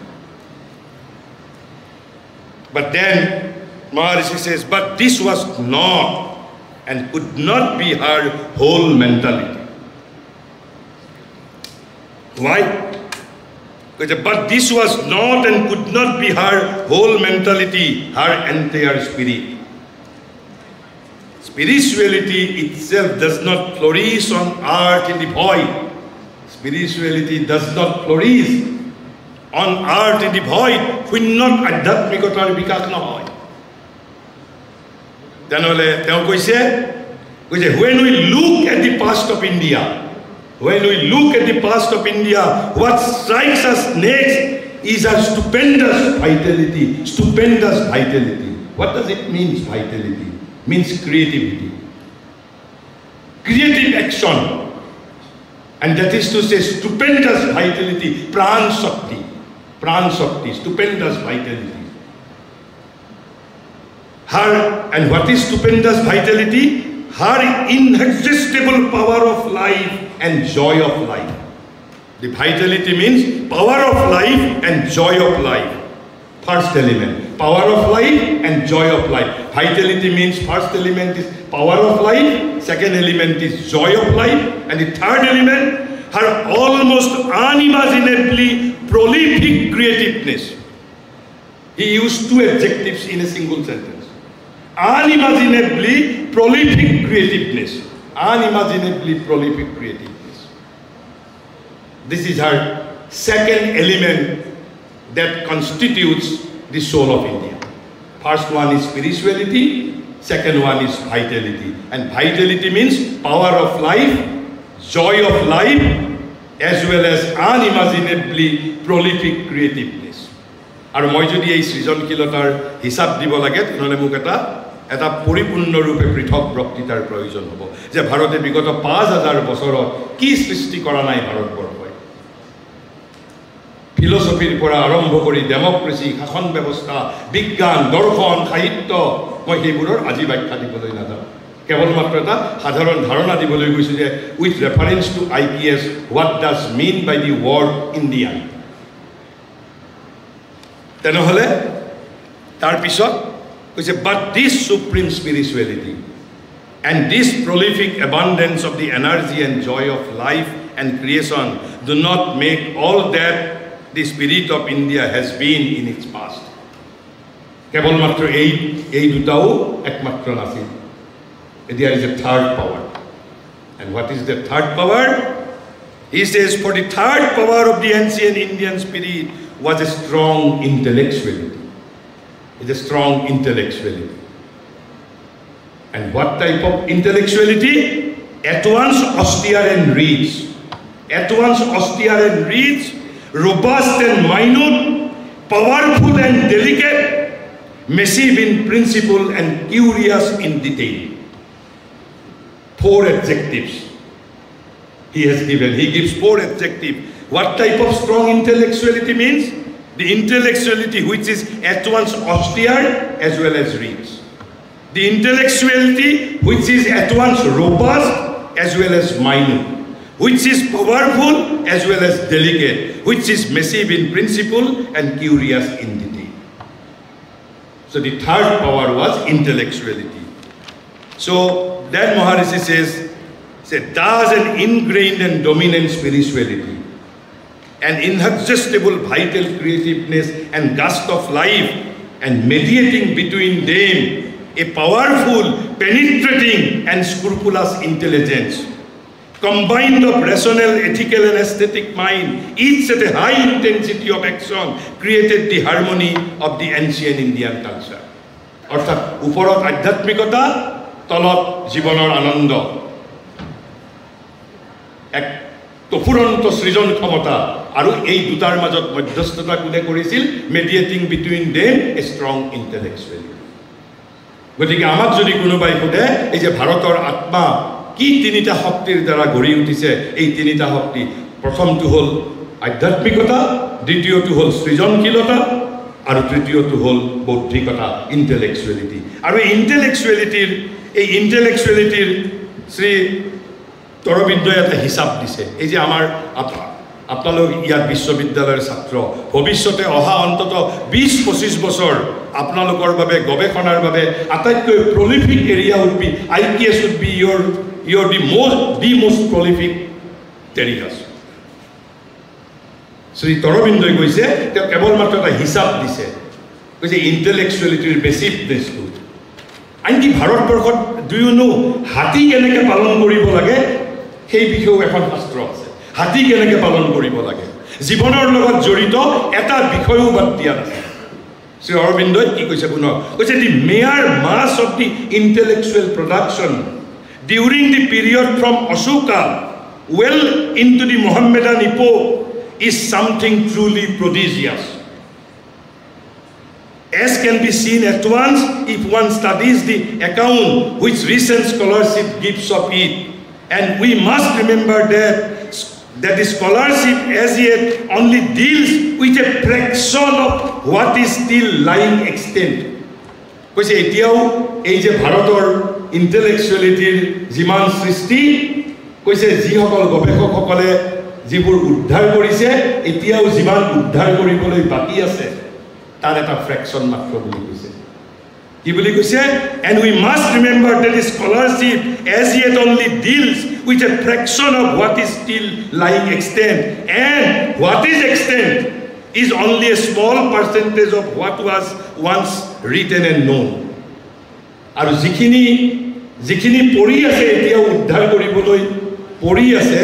But then Maharishi says, but this was not and could not be her whole mentality. Why? But this was not and could not be her whole mentality, her entire spirit. Spirituality itself does not flourish on earth in the void. Spirituality does not flourish on earth in the void. Hunnot adhyatmikotar bikas nohoy. Tenole teo koise when we look at the past of India, when we look at the past of India, what strikes us next is a stupendous vitality. Stupendous vitality. What does it mean, vitality? Means creativity. Creative action. And that is to say stupendous vitality. Pran Shakti. Pran Shakti. Stupendous vitality. Her, and what is stupendous vitality? Her inexhaustible power of life and joy of life. The vitality means power of life and joy of life. First element, power of life and joy of life. Vitality means first element is power of life, second element is joy of life, and the third element, her almost unimaginably prolific creativeness. He used two adjectives in a single sentence. Unimaginably prolific creativeness. Unimaginably prolific creativeness. This is her second element that constitutes the soul of India. First one is spirituality, second one is vitality. And vitality means power of life, joy of life, as well as unimaginably prolific creativeness. আৰু মই যদি এই সৃজনশীলতাৰ হিসাব দিব লাগে তেনহলে মোক এটা পৰিপূৰ্ণৰূপে পৃথক বক্তৃতাৰ প্ৰয়োজন হ'ব যে ভাৰতে বিগত 5000 বছৰত কি সৃষ্টি কৰা নাই ভাৰতবৰ্ষই ফিলসফিৰ পৰা আৰম্ভ কৰি ডেমক্ৰেসি শাসন ব্যৱস্থা বিজ্ঞান দৰ্শন সাহিত্য মই সেইবোৰৰ আজি ব্যাখ্যা দিবলৈ নাযাওঁ কেৱল মাত্ৰ এটা সাধাৰণ ধাৰণা দিবলৈ গৈছো যে with reference to IPS what does mean by the word Indian তেনেহলে তাৰ পিছত কৈছে but this supreme spirituality and this prolific abundance of the energy and joy of life and creation do not make all that the spirit of India has been in its past. কেৱল মাত্ৰ এই দুটাও একমাত্ৰ নাছিল. There is a third power. And what is the third power? He says for the third power of the ancient Indian spirit was a strong intellectuality. It's a strong intellectuality. And what type of intellectuality? At once austere and rich. At once austere and rich, robust and minute, powerful and delicate, massive in principle and curious in detail. 4 adjectives he has given. He gives 4 adjectives. What type of strong intellectuality means? The intellectuality which is at once austere as well as rich. The intellectuality which is at once robust as well as minute, which is powerful as well as delicate, which is massive in principle and curious in detail. So the third power was intellectuality. So then Maharishi says, thus an ingrained and dominant spirituality, an inexhaustible vital creativeness and gust of life, and mediating between them a powerful, penetrating and scrupulous intelligence, combined of rational, ethical and aesthetic mind, each at a high intensity of action, created the harmony of the ancient Indian culture. Orthat uporot adhyatmikota, তলত জীৱনৰ আনন্দ এক তফুৰন্ত সৃজন ক্ষমতা আৰু এই দুটাৰ মাজত মধ্যস্থতা কোনে কৰিছিল মেডিয়েটিং বিটুইন দেম এ ষ্ট্ৰং ইন্টেলেকচুৱেলি গতিকে আমাক যদি কোনোবাই সোধে এই যে ভাৰতৰ আত্মা কি তিনিটা শক্তিৰ দ্বাৰা গঢ়ি উঠিছে এই তিনিটা শক্তি প্ৰথমটো হ'ল আধ্যাত্মিকতা দ্বিতীয়টো হ'ল সৃজনশীলতা আৰু তৃতীয়টো হ'ল বৌদ্ধিকতা ইন্টেলেকচুৱেলিটি আৰু এই ইন্টেলেকচুৱেলিটিৰ শ্ৰী তৰবিন্দই এটা হিচাপ দিছে এই যে আপোনালোক ইয়াত বিশ্ববিদ্যালয়ৰ ছাত্ৰ ভৱিষ্যতে অহা অন্তত 20-25 বছৰ আপোনালোকৰ বাবে গৱেষণাৰ বাবে আটাইতকৈ prolific area would be IPS would be your the most prolific areas. Shri তৰবিন্দই কৈছে তেওঁ কেৱল মাত্ৰ এটা হিচাপ দিছে কৈছে ইণ্টেলেকচুৱেলিটিৰ বেচিকনেছটো আনকি ভাৰতবৰ্ষত ডু ইউ নো হাতী কেনেকৈ পালন কৰিব লাগে সেই বিষয়েও এখন শাস্ত্ৰ আছে হাতী কেনেকৈ পালন কৰিব লাগে জীৱনৰ লগত জড়িত এটা বিষয়ও বাদ দিয়া নাছে শ্ৰী অৰবিন্দই কি কৈছে পুনৰ কৈছে the major mass of the intellectual production during the period from Ashoka well into the Mohammedan epoch is something truly prodigious. As can be seen at once if one studies the account which recent scholarship gives of it. And we must remember that the scholarship as yet only deals with a fraction of what is still lying extant. কৈছে এতিয়াও এই যে ভাৰতৰ ইণ্টেলেকচুৱেলিটিৰ যিমান সৃষ্টি কৈছে যিসকল গৱেষকসকলে যিবোৰ উদ্ধাৰ কৰিছে এতিয়াও যিমান উদ্ধাৰ কৰিবলৈ বাকী আছে তাৰ এটা ফ্ৰেকশ্যন মাত্ৰ বুলি কৈছে কি বুলি কৈছে and we must remember that the scholarship as yet only deals with a fraction of what is still lying extant and what is extant is only a small percentage of what was once written and known. আৰু যিখিনি পৰি আছে এতিয়া উদ্ধাৰ কৰিবলৈ পৰি আছে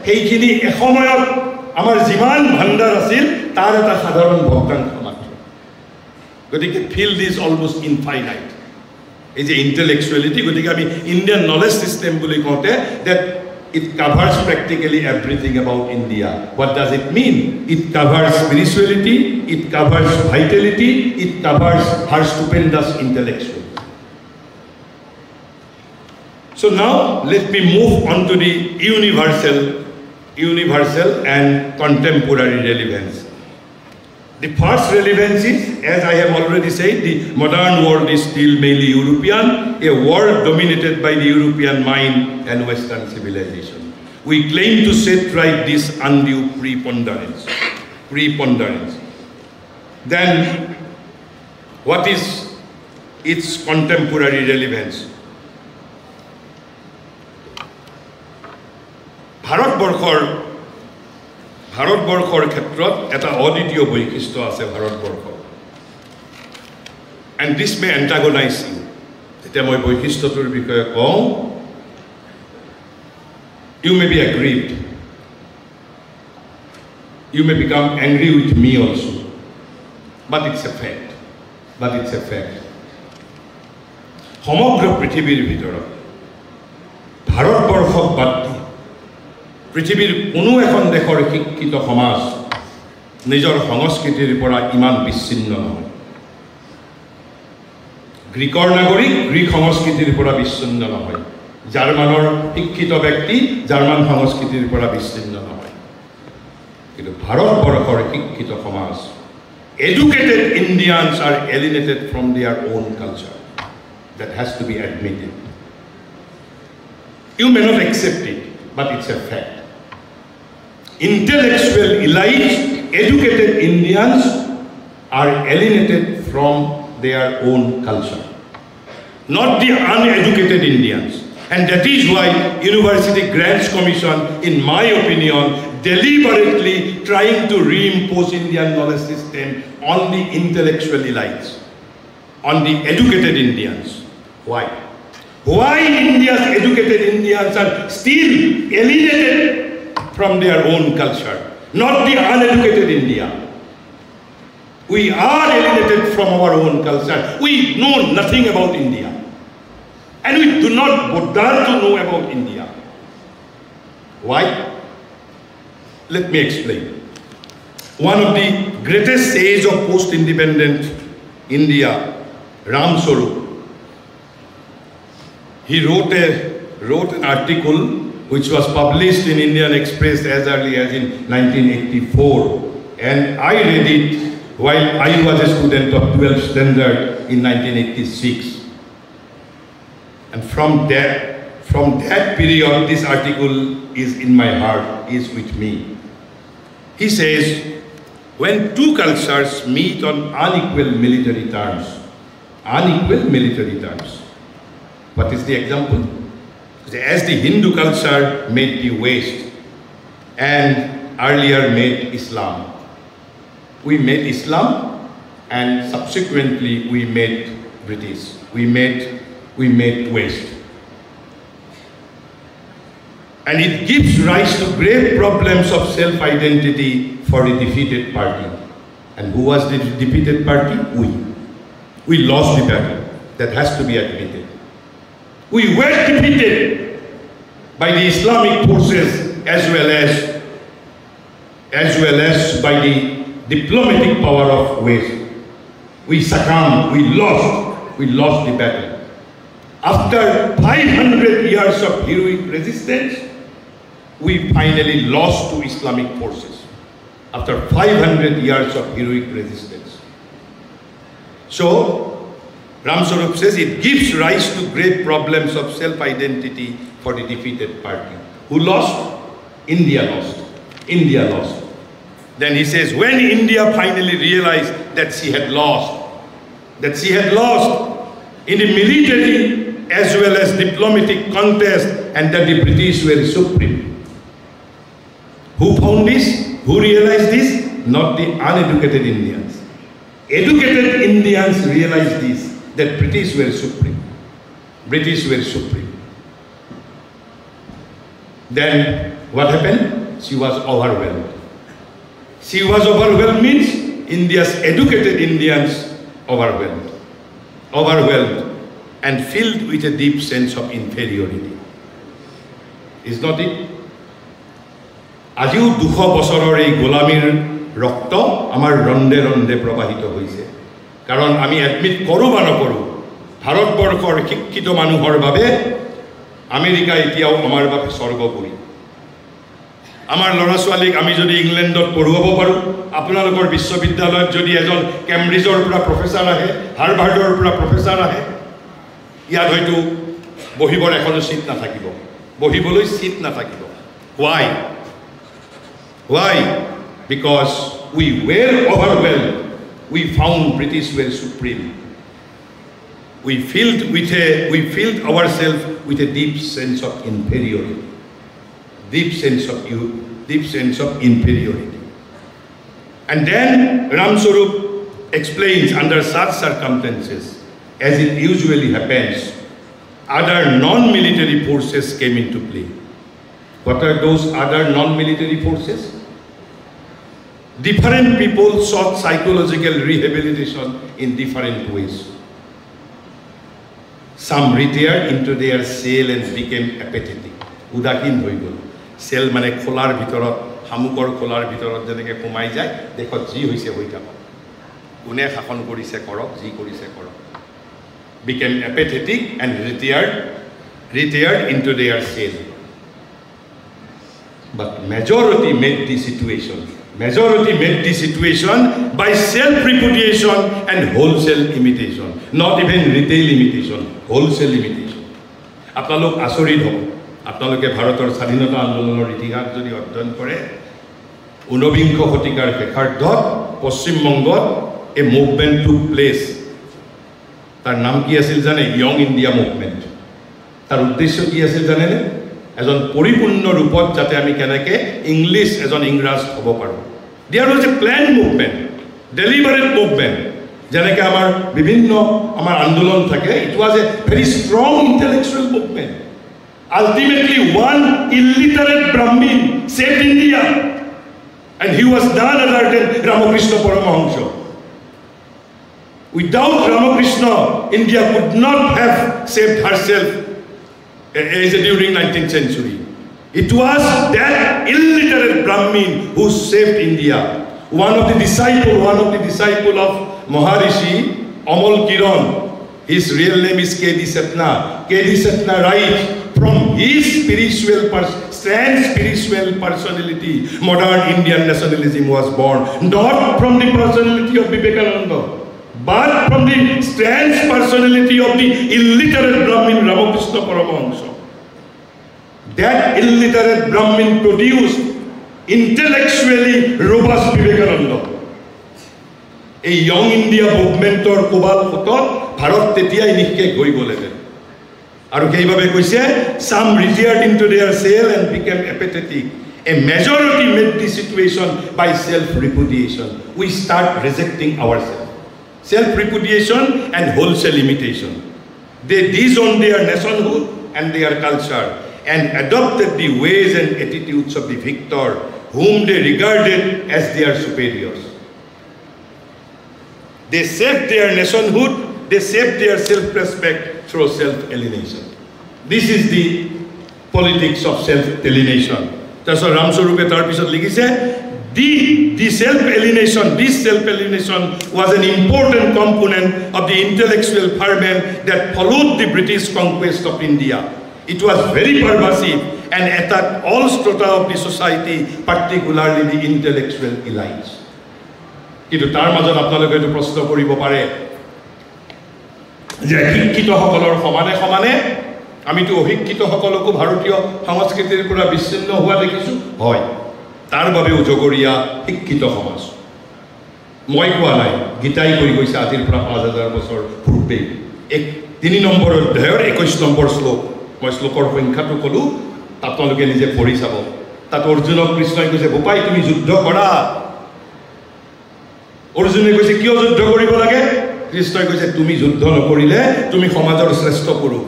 সেইখিনি এসময়ত আমাৰ যিমান ভাণ্ডাৰ আছিল তাৰ এটা সাধাৰণ ভগ্নাংশ মাত্ৰ গতিকে ফিল্ড ইজ অলমোষ্ট ইনফাইনাইট এই যে ইণ্টেলেকচুৱেলিটি গতিকে আমি ইণ্ডিয়ান নলেজ চিষ্টেম বুলি কওঁতে date it covers practically everything about India. What does it mean? It covers spirituality, it covers vitality, it covers her stupendous intellectual. So now let me move on to the universal and contemporary relevance. The first relevance is, as I have already said, the modern world is still mainly European, a world dominated by the European mind and Western civilization. We claim to set right this undue preponderance. Then, what is its contemporary relevance? ভাৰতবৰ্ষৰ ক্ষেত্ৰত এটা অদ্বিতীয় বৈশিষ্ট্য আছে ভাৰতবৰ্ষৰ and this may antagonize you যেতিয়া মই বৈশিষ্ট্যটোৰ বিষয়ে কওঁ you may be aggrieved you may become angry with me also but it's a fact সমগ্ৰ পৃথিৱীৰ ভিতৰত ভাৰতবৰ্ষক বাদ দি পৃথিৱীৰ কোনো এখন দেশৰ শিক্ষিত সমাজ নিজৰ সংস্কৃতিৰ পৰা ইমান বিচ্ছিন্ন নহয় গ্ৰীকৰ নাগৰিক গ্ৰীক সংস্কৃতিৰ পৰা বিচ্ছিন্ন নহয় জাৰ্মানৰ শিক্ষিত ব্যক্তি জাৰ্মান সংস্কৃতিৰ পৰা বিচ্ছিন্ন নহয় কিন্তু ভাৰতবৰ্ষৰ শিক্ষিত সমাজ educated Indians are alienated from their own culture that has to be admitted you may not accept it but it's a fact intellectual elites educated Indians are alienated from their own culture not the uneducated Indians and that is why University Grants Commission in my opinion deliberately trying to reimpose Indian knowledge system on the intellectual elites on the educated Indians why India's educated Indians are still alienated from their own culture not the uneducated India we are alienated from our own culture we know nothing about India and we do not bother to know about India why let me explain one of the greatest sages of post-independent India Ram Swarup he wrote an article which was published in Indian Express as early as in 1984 and I read it while I was a student of 12th standard in 1986 and from that period this article is in my heart is with me He says, when two cultures meet on unequal military terms, what is the example? As the Hindu culture made the West and earlier made Islam. We made Islam and subsequently we made British. We made West. And it gives rise to great problems of self-identity for the defeated party. And who was the defeated party? We lost the battle. That has to be admitted. We were defeated by the Islamic forces as well as by the diplomatic power of West. We succumbed, we lost the battle. After 500 years of heroic resistance, we finally lost to Islamic forces. After 500 years of heroic resistance. So, Ramswarup says it gives rise to great problems of self-identity for the defeated party. Who lost? India lost. India lost. Then he says, when India finally realized that she had lost in the military as well as diplomatic contest and that the British were supreme. Who found this? Who realized this? Not the uneducated Indians. Educated Indians realized this, that British were supreme. British were supreme. Then what happened? She was overwhelmed. She was overwhelmed means India's educated Indians overwhelmed and filled with a deep sense of inferiority. Is not it? আজিও 200 বছৰৰ এই গোলামীৰ ৰক্ত আমাৰ ৰন্দে ৰন্দে প্ৰবাহিত হৈছে কাৰণ আমি admit কৰোঁ বা নকৰোঁ ভাৰতবৰ্ষৰ শিক্ষিত মানুহৰ বাবে আমেৰিকা এতিয়াও আমাৰ বাবে স্বৰ্গপুৰী আমাৰ ল'ৰা ছোৱালীক আমি যদি ইংলেণ্ডত পঢ়ুৱাব পাৰোঁ আপোনালোকৰ বিশ্ববিদ্যালয়ত যদি এজন কেম্ব্ৰিজৰ পৰা প্ৰফেছৰ আহে হাৰ্ভাৰ্ডৰ পৰা প্ৰফেছৰ আহে ইয়াত হয়তো বহিবৰ এখনো চিট নাথাকিব বহিবলৈ চিট নাথাকিব Why? Because we were overwhelmed. We found British were supreme. We filled ourselves with a deep sense of inferiority. Deep sense of inferiority. And then Ramswarup explains under such circumstances, as it usually happens, other non-military forces came into play. What are those other non-military forces? Different people sought psychological rehabilitation in different ways. Some retired into their cell and became apathetic. Udakin hoi gol. Cell mane kholar bitorat, hamukor kholar bitorat jeneke komai jay, dekhot ji hoise hoi thakok. Une shakon korise korok, ji korise korok. Became apathetic and retired into their cell. But majority made the situation by self-repudiation and wholesale imitation. Not even retail imitation, wholesale imitation. আপোনালোক আচৰিত হ'ব আপোনালোকে ভাৰতৰ স্বাধীনতা আন্দোলনৰ ইতিহাস যদি অধ্যয়ন কৰে 19 শতিকাৰ শেষাৰ্ধত পশ্চিমবংগত এ মুভমেন্ট টুক প্লেস তাৰ নাম কি আছিল জানে ইয়ং ইণ্ডিয়া মুভমেন্ট তাৰ উদ্দেশ্য কি আছিল জানেনে এজন পরিপূর্ণ রূপত যাতে আমি কেনেকে ইংলিশ এজন ইংৰাজ হ'ব পাৰোঁ There was a planned movement, deliberate movement. যেনেকে আমাৰ বিভিন্ন আমাৰ আন্দোলন থাকে it was a very strong intellectual movement. Ultimately one illiterate Brahmin saved India and he was none other than Ramakrishna Paramahamsa. Without Ramakrishna, India could not have saved herself during 19th century. It was that illiterate Brahmin who saved India. One of the disciple of Maharishi Amal Kiran. His real name is K.D. Satna. K.D. Satna writes, from his spiritual personality, modern Indian nationalism was born. Not from the personality of Vivekananda, but from the strange personality of the illiterate Brahmin Ramakrishna Paramahamsa. That illiterate Brahmin produced intellectually robust Vivekananda. A young India movement-or kobal photot Bharat tetiai nikkek hoi goleben. Aru keibabe koise some retired into their cell and became apathetic. A majority made the situation by self-repudiation. We start rejecting ourselves. Self-repudiation and wholesale imitation. They disowned their nationhood and their culture and adopted the ways and attitudes of the victor, whom they regarded as their superiors. They saved their nationhood, they saved their self-respect through self-alienation. This is the politics of self-alienation. That's what Ramsarupe Tarpisat likise. This self-alienation was an important component of the intellectual ferment that followed the British conquest of India. It was very pervasive and attacked all strata of the society, particularly the intellectual elites. কিন্তু তাৰ মাজত আপোনালোকে এইটো প্ৰশ্ন কৰিব পাৰে যে শিক্ষিতসকলৰ সমানে সমানে আমিতো অশিক্ষিতসকলকো ভাৰতীয় সংস্কৃতিৰ পৰা বিচ্ছিন্ন হোৱা দেখিছোঁ হয় তাৰ বাবে উজগৰীয়া শিক্ষিত সমাজ মই কোৱা নাই গীতাই কৈ গৈছে আজিৰ পৰা 5000 বছৰ পূৰ্বে 3 নম্বৰ অধ্যায়ৰ 21 নম্বৰ শ্লোক মই শ্লোকৰ সংখ্যাটো কলো আপোনালোকে নিজে পঢ়ি চাব তাত অৰ্জুনক কৃষ্ণই কৈছে গোপাই তুমি যুদ্ধ কৰা অৰ্জুনে কৈছে কিয় যুদ্ধ কৰিব লাগে কৃষ্ণই কৈছে তুমি যুদ্ধ নকৰিলে তুমি সমাজৰ শ্ৰেষ্ঠ পুৰুষ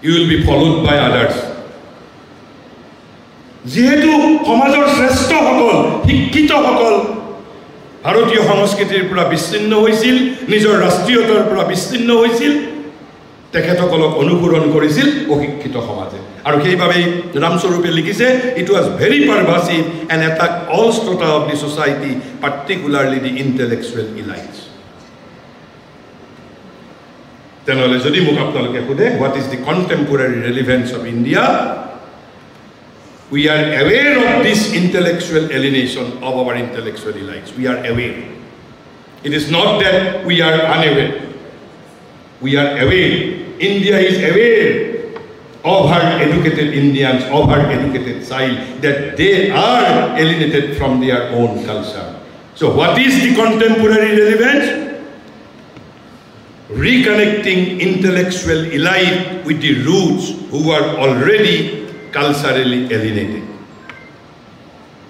you will be followed by others যেহেতু সমাজৰ শ্ৰেষ্ঠ সকল শিক্ষিত সকল ভাৰতীয় সংস্কৃতিৰ পৰা বিচ্ছিন্ন হৈছিল নিজৰ ৰাষ্ট্ৰীয়তাৰ পৰা বিচ্ছিন্ন হৈছিল তেখেতসকলক অনুসৰণ কৰিছিল অশিক্ষিত সমাজে আৰু সেইভাবে ৰামস্বৰূপে লিখিছে it was very pervasive and attacked all strata of the society particularly the intellectual elites. Tenole jodi muk apnaloke kode what is the contemporary relevance of India? We are aware of this intellectual alienation of our intellectual elites. We are aware. It is not that we are unaware. We are aware. India is aware of her educated Indians, of her educated child, that they are alienated from their own culture. So what is the contemporary relevance? Reconnecting intellectual elite with the roots who are already culturally alienated.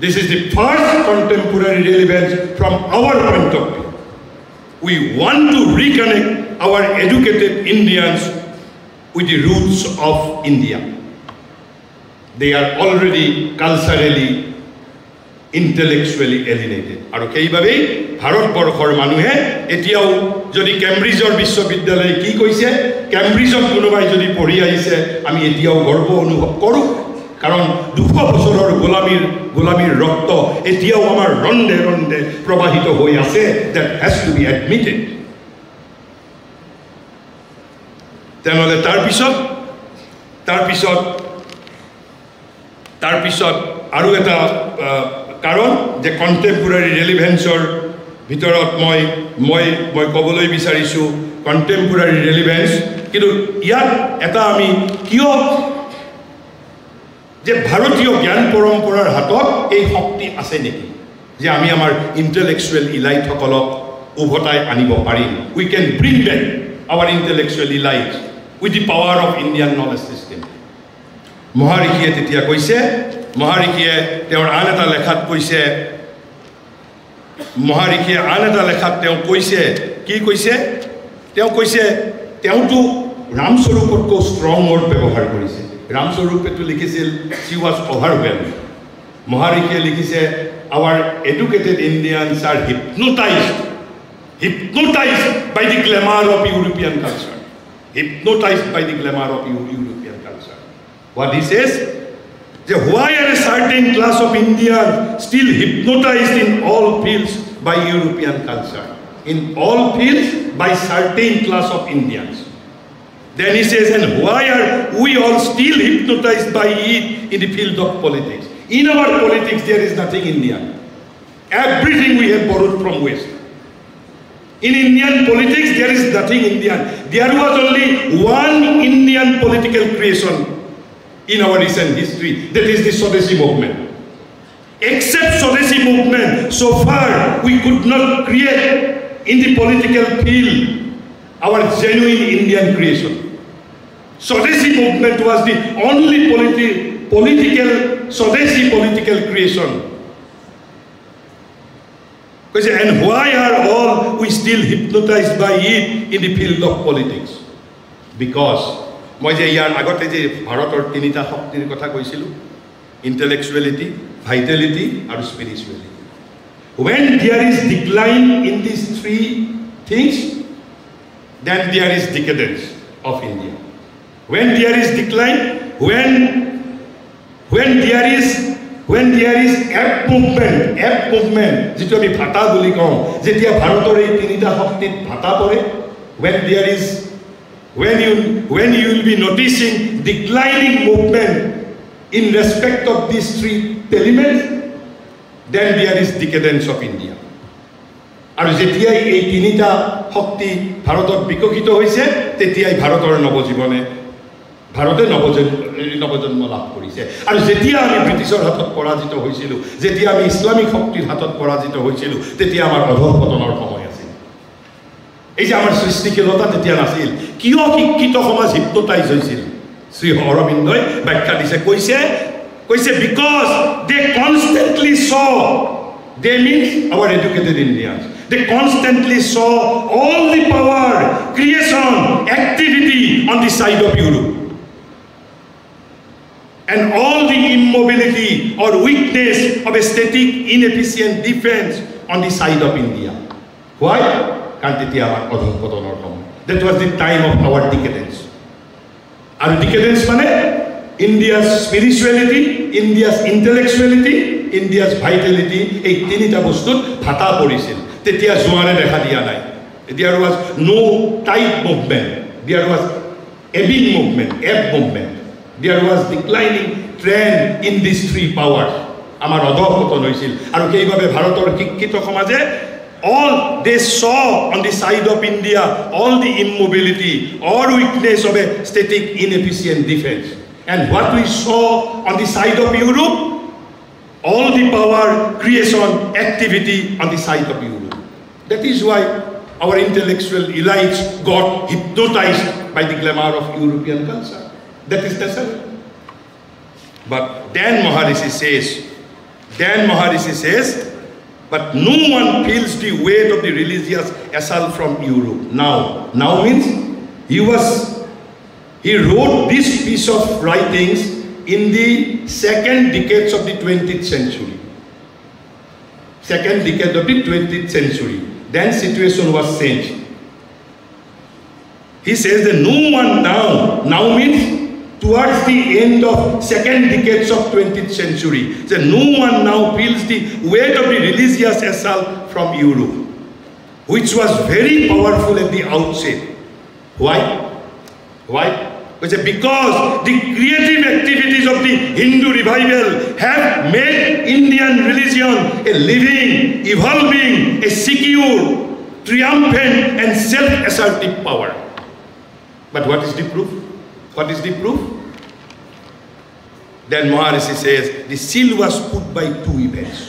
This is the first contemporary relevance from our point of view. We want to reconnect our educated Indians with the roots of India. They are already culturally, intellectually alienated. Aru keibabe Bharatborkhor manuhe etiao jodi Cambridgeor Bishwabiddyalay ki koise Cambridgeot konobai jodi pori aise ami etiao gorbo anubhob koru karon 200 bosoror golamir rokto etiao amar ronde ronde probahito hoi ase that has to be admitted. Tenole tar pisot aru eta karon je contemporary relevanceor ভিতৰত মই কবলৈ বিচাৰিছো contemporary relevance কিন্তু ইয়াত এটা আমি কিয় যে ভাৰতীয় জ্ঞান পৰম্পৰাৰ হাতত এই শক্তি আছে নেকি যে আমি আমাৰ ইন্টেলেকচুৱেল ইলাইট সকলক উভতাই আনিব পাৰিম we can bring back our intellectual elite with the power of Indian knowledge system. মহাৰিষিয়ে তেতিয়া কৈছে মহাৰিষিয়ে তেওঁৰ আন এটা লেখাত কৈছে মহাৰিষিয়ে আন এটা লেখাত তেওঁ কৈছে কি কৈছে তেওঁ কৈছে তেওঁটো ৰামস্বৰূপতকো ষ্ট্ৰং ৱৰ্ড ব্যৱহাৰ কৰিছে ৰামস্বৰূপেটো লিখিছিল she was overwhelmed. মহাৰিষিয়ে লিখিছে our educated Indians are hypnotized by the glamour of European culture. Hypnotized by the glamour of European culture. What he says? Why are a certain class of Indians still hypnotized in all fields by European culture? In all fields by certain class of Indians. Then he says, and why are we all still hypnotized by it in the field of politics? In our politics there is nothing Indian. Everything we have borrowed from West. In Indian politics, there is nothing Indian. There was only one Indian political creation in our recent history. That is the Swadeshi movement. Except Swadeshi movement, so far we could not create in the political field our genuine Indian creation. Swadeshi movement was the only Swadeshi political creation. And why are all we still hypnotized by it in the field of politics? Because মই যে ইয়াৰ আগতে যে ভাৰতৰ তিনিটা শক্তিৰ কথা কৈছিলোঁ, intellectuality, vitality and spirituality. When there is decline in these three things, then there is decadence of India. When there is decline, when there is app movement, যেটো আমি ভাটা বুলি কওঁ, যেতিয়া ভাৰতৰ এই তিনিটা শক্তিত ভাটা পৰে, when you will be noticing declining movement in respect of these three elements, then there is decadence of India. আৰু যেতিয়াই এই তিনিটা শক্তি ভাৰতত বিকশিত হৈছে, তেতিয়াই ভাৰতে নৱজন্ম লাভ কৰিছে। আৰু যেতিয়া আমি ব্ৰিটিছৰ হাতত পৰাজিত হৈছিলোঁ, যেতিয়া আমি ইছলামিক শক্তিৰ হাতত পৰাজিত হৈছিলোঁ, তেতিয়া আমাৰ অধঃপতনৰ সময় আছিল। এই যে আমাৰ সৃষ্টিশীলতা তেতিয়া নাছিল। কিয় শিক্ষিত সমাজ হিপনোটাইজ হৈছিল? শ্ৰী অৰবিন্দই ব্যাখ্যা দিছে, কৈছে because they constantly saw, they means our educated Indians, they constantly saw all the power, creation, activity on the side of Europe, and all the immobility or weakness of a static, inefficient defense on the side of India. Why? That was the time of our decadence. And decadence means India's spirituality, India's intellectuality, India's vitality, এই তিনিটা বস্তুত ভাটা পৰিছিল। তেতিয়া জোৱাৰে দেখা দিয়া নাই। There was no tide movement. There was ebbing movement, ebb movement. There was declining trend in these three powers. আমাৰ অধঃপতন হৈছিল। আৰু সেইভাবে ভাৰতৰ শিক্ষিত সমাজে all they saw on the side of India, all the immobility or weakness of a static, inefficient defense. And what we saw on the side of Europe, all the power, creation, activity on the side of Europe. That is why our intellectual elites got hypnotized by the glamour of European culture. That is necessary. But Dan Maharishi says, but no one feels the weight of the religious assault from Europe. Now means he wrote this piece of writings in the second decades of the 20th century. Second decade of the 20th century. Then situation was changed. He says that no one now means towards the end of second decades of 20th century, that no one now feels the weight of the religious assault from Europe, which was very powerful at the outset. Why? Because the creative activities of the Hindu revival have made Indian religion a living, evolving, a secure, triumphant and self-assertive power. But what is the proof? What is the proof? Then Maharishi says the seal was put by two events.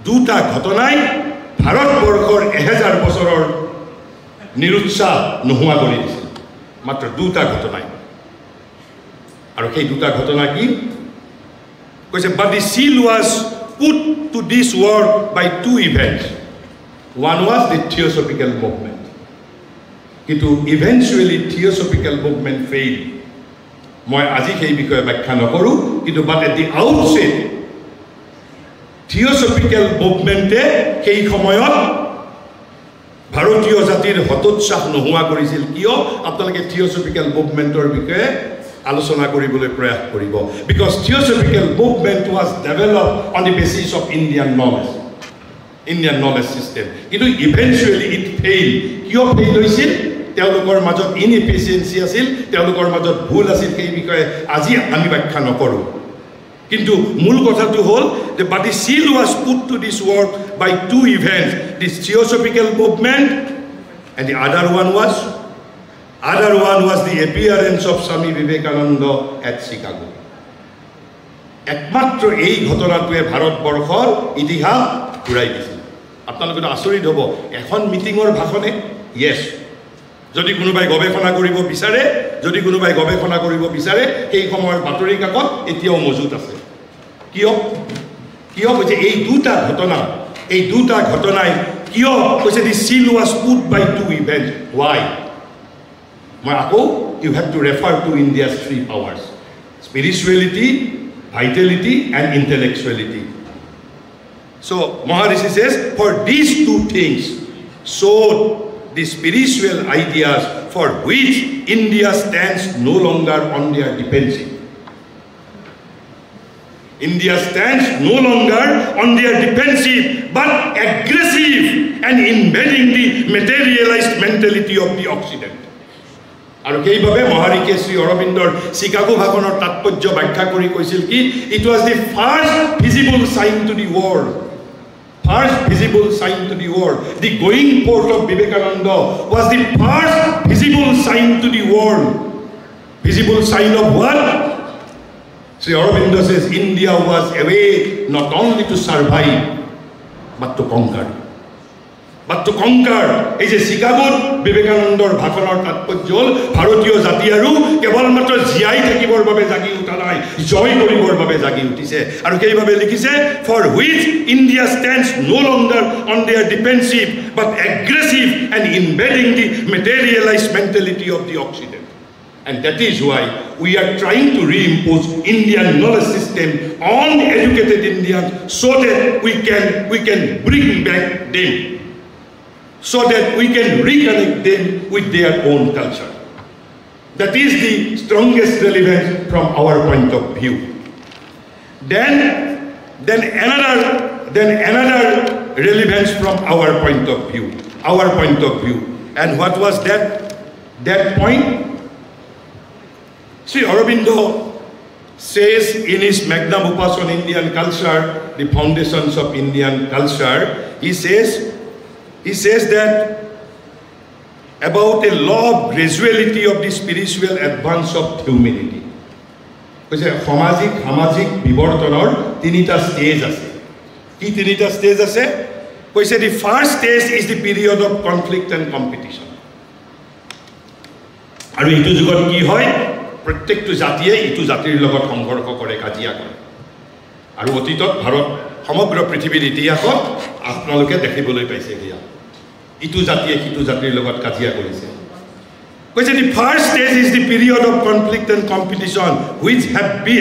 দুটা ঘটনাই ভাৰতবৰ্ষৰ 1000 বছৰৰ নিৰুৎসাহ নোহোৱা কৰি দিছিল। মাত্ৰ দুটা ঘটনাই। আৰু সেই দুটা ঘটনা কি? কৈছে but the seal was put to this world by two events. One was the Theosophical movement. কিন্তু eventually Theosophical movement failed. মই আজি সেই বিষয়ে ব্যাখ্যা নকৰো, কিন্তু but at the outset Theosophical movement-এ সেই সময়ত ভাৰতীয় জাতিৰ হতোৎসাহ নোহোৱা কৰিছিল। কিয়? আপোনালোকে Theosophical movement-ৰ বিষয়ে আলোচনা কৰিবলৈ প্ৰয়াস কৰিব। Because Theosophical movement was developed on the basis of Indian knowledge system. কিন্তু eventually it failed. কিয় fail হৈছিল? তেওঁলোকৰ মাজত ইনএফিচিয়েন্সি আছিল, তেওঁলোকৰ মাজত ভুল আছিল, সেই বিষয়ে আজি আমি ব্যাখ্যা নকৰো। কিন্তু মূল কথাটো হ'ল যে but the seal was put to this work by two events, this Theosophical movement, and the other one was the appearance of Swami Vivekananda at Chicago. একমাত্ৰ এই ঘটনাটোৱে ভাৰতবৰ্ষৰ ইতিহাস ঘূৰাই দিছিল আপোনালোকে আচৰিত হ'ব এখন মিটিঙৰ ভাষণে ইয়েছ যদি কোনোবাই গৱেষণা কৰিব বিচাৰে সেই সময়ৰ বাতৰি কাকত এতিয়াও মজুত আছে কিয় কৈছে এই দুটা ঘটনাই কিয় কৈছে দি seal was put by two events why মই আকৌ you have to refer to India's three powers spirituality vitality and intellectuality so Maharishi says for these two things showed the spiritual ideas for which India stands no longer on their defensive. India stands no longer on their defensive but aggressive and embedding the materialized mentality of the Occident. আৰু সেইভাবে মহাৰিকে শ্ৰী অৰবিন্দৰ চিকাগো ভাষণৰ তাৎপৰ্য ব্যাখ্যা কৰি কৈছিল কি it was the first visible sign to the world. The going forth of Vivekananda was the first visible sign to the world. Visible sign of what? Sri Aurobindo says India was away not only to survive but to conquer. এই যে চিকাগোত বিবেকানন্দৰ ভাষণৰ তাৎপৰ্য হ'ল ভাৰতীয় জাতি আৰু কেৱল মাত্ৰ জীয়াই থাকিবৰ বাবে জাগি উঠা নাই জয় কৰিবৰ বাবে জাগি উঠিছে আৰু সেইভাবে লিখিছে for which India stands no longer on their defensive but aggressive and embedding the materialized mentality of the Occident. And that is why we are trying to reimpose Indian knowledge system on educated Indians so that we can bring back them. So that we can reconnect them with their own culture. That is the strongest relevance from our point of view. Then another relevance from our point of view. And what was that point? Sri Aurobindo says in his magnum opus on Indian culture, the foundations of Indian culture, he says that about a law of graduality of the spiritual advance of humanity. কৈছে সামাজিক বিবৰ্তনৰ তিনিটা stage আছে কি তিনিটা stage আছে কৈছে the first stage is the period of conflict and competition আৰু এইটো যুগত কি হয় প্ৰত্যেকটো জাতিয়ে ইটো জাতিৰ লগত সংঘৰ্ষ কৰে কাজিয়া কৰে আৰু অতীতত ভাৰত সমগ্ৰ পৃথিৱীৰ ইতিহাসত আপোনালোকে দেখিবলৈ পাইছে গিয়া ইটো জাতিয়ে সিটো জাতিৰ লগত কাজিয়া কৰিছে কৈছে the first stage is the period of conflict and competition which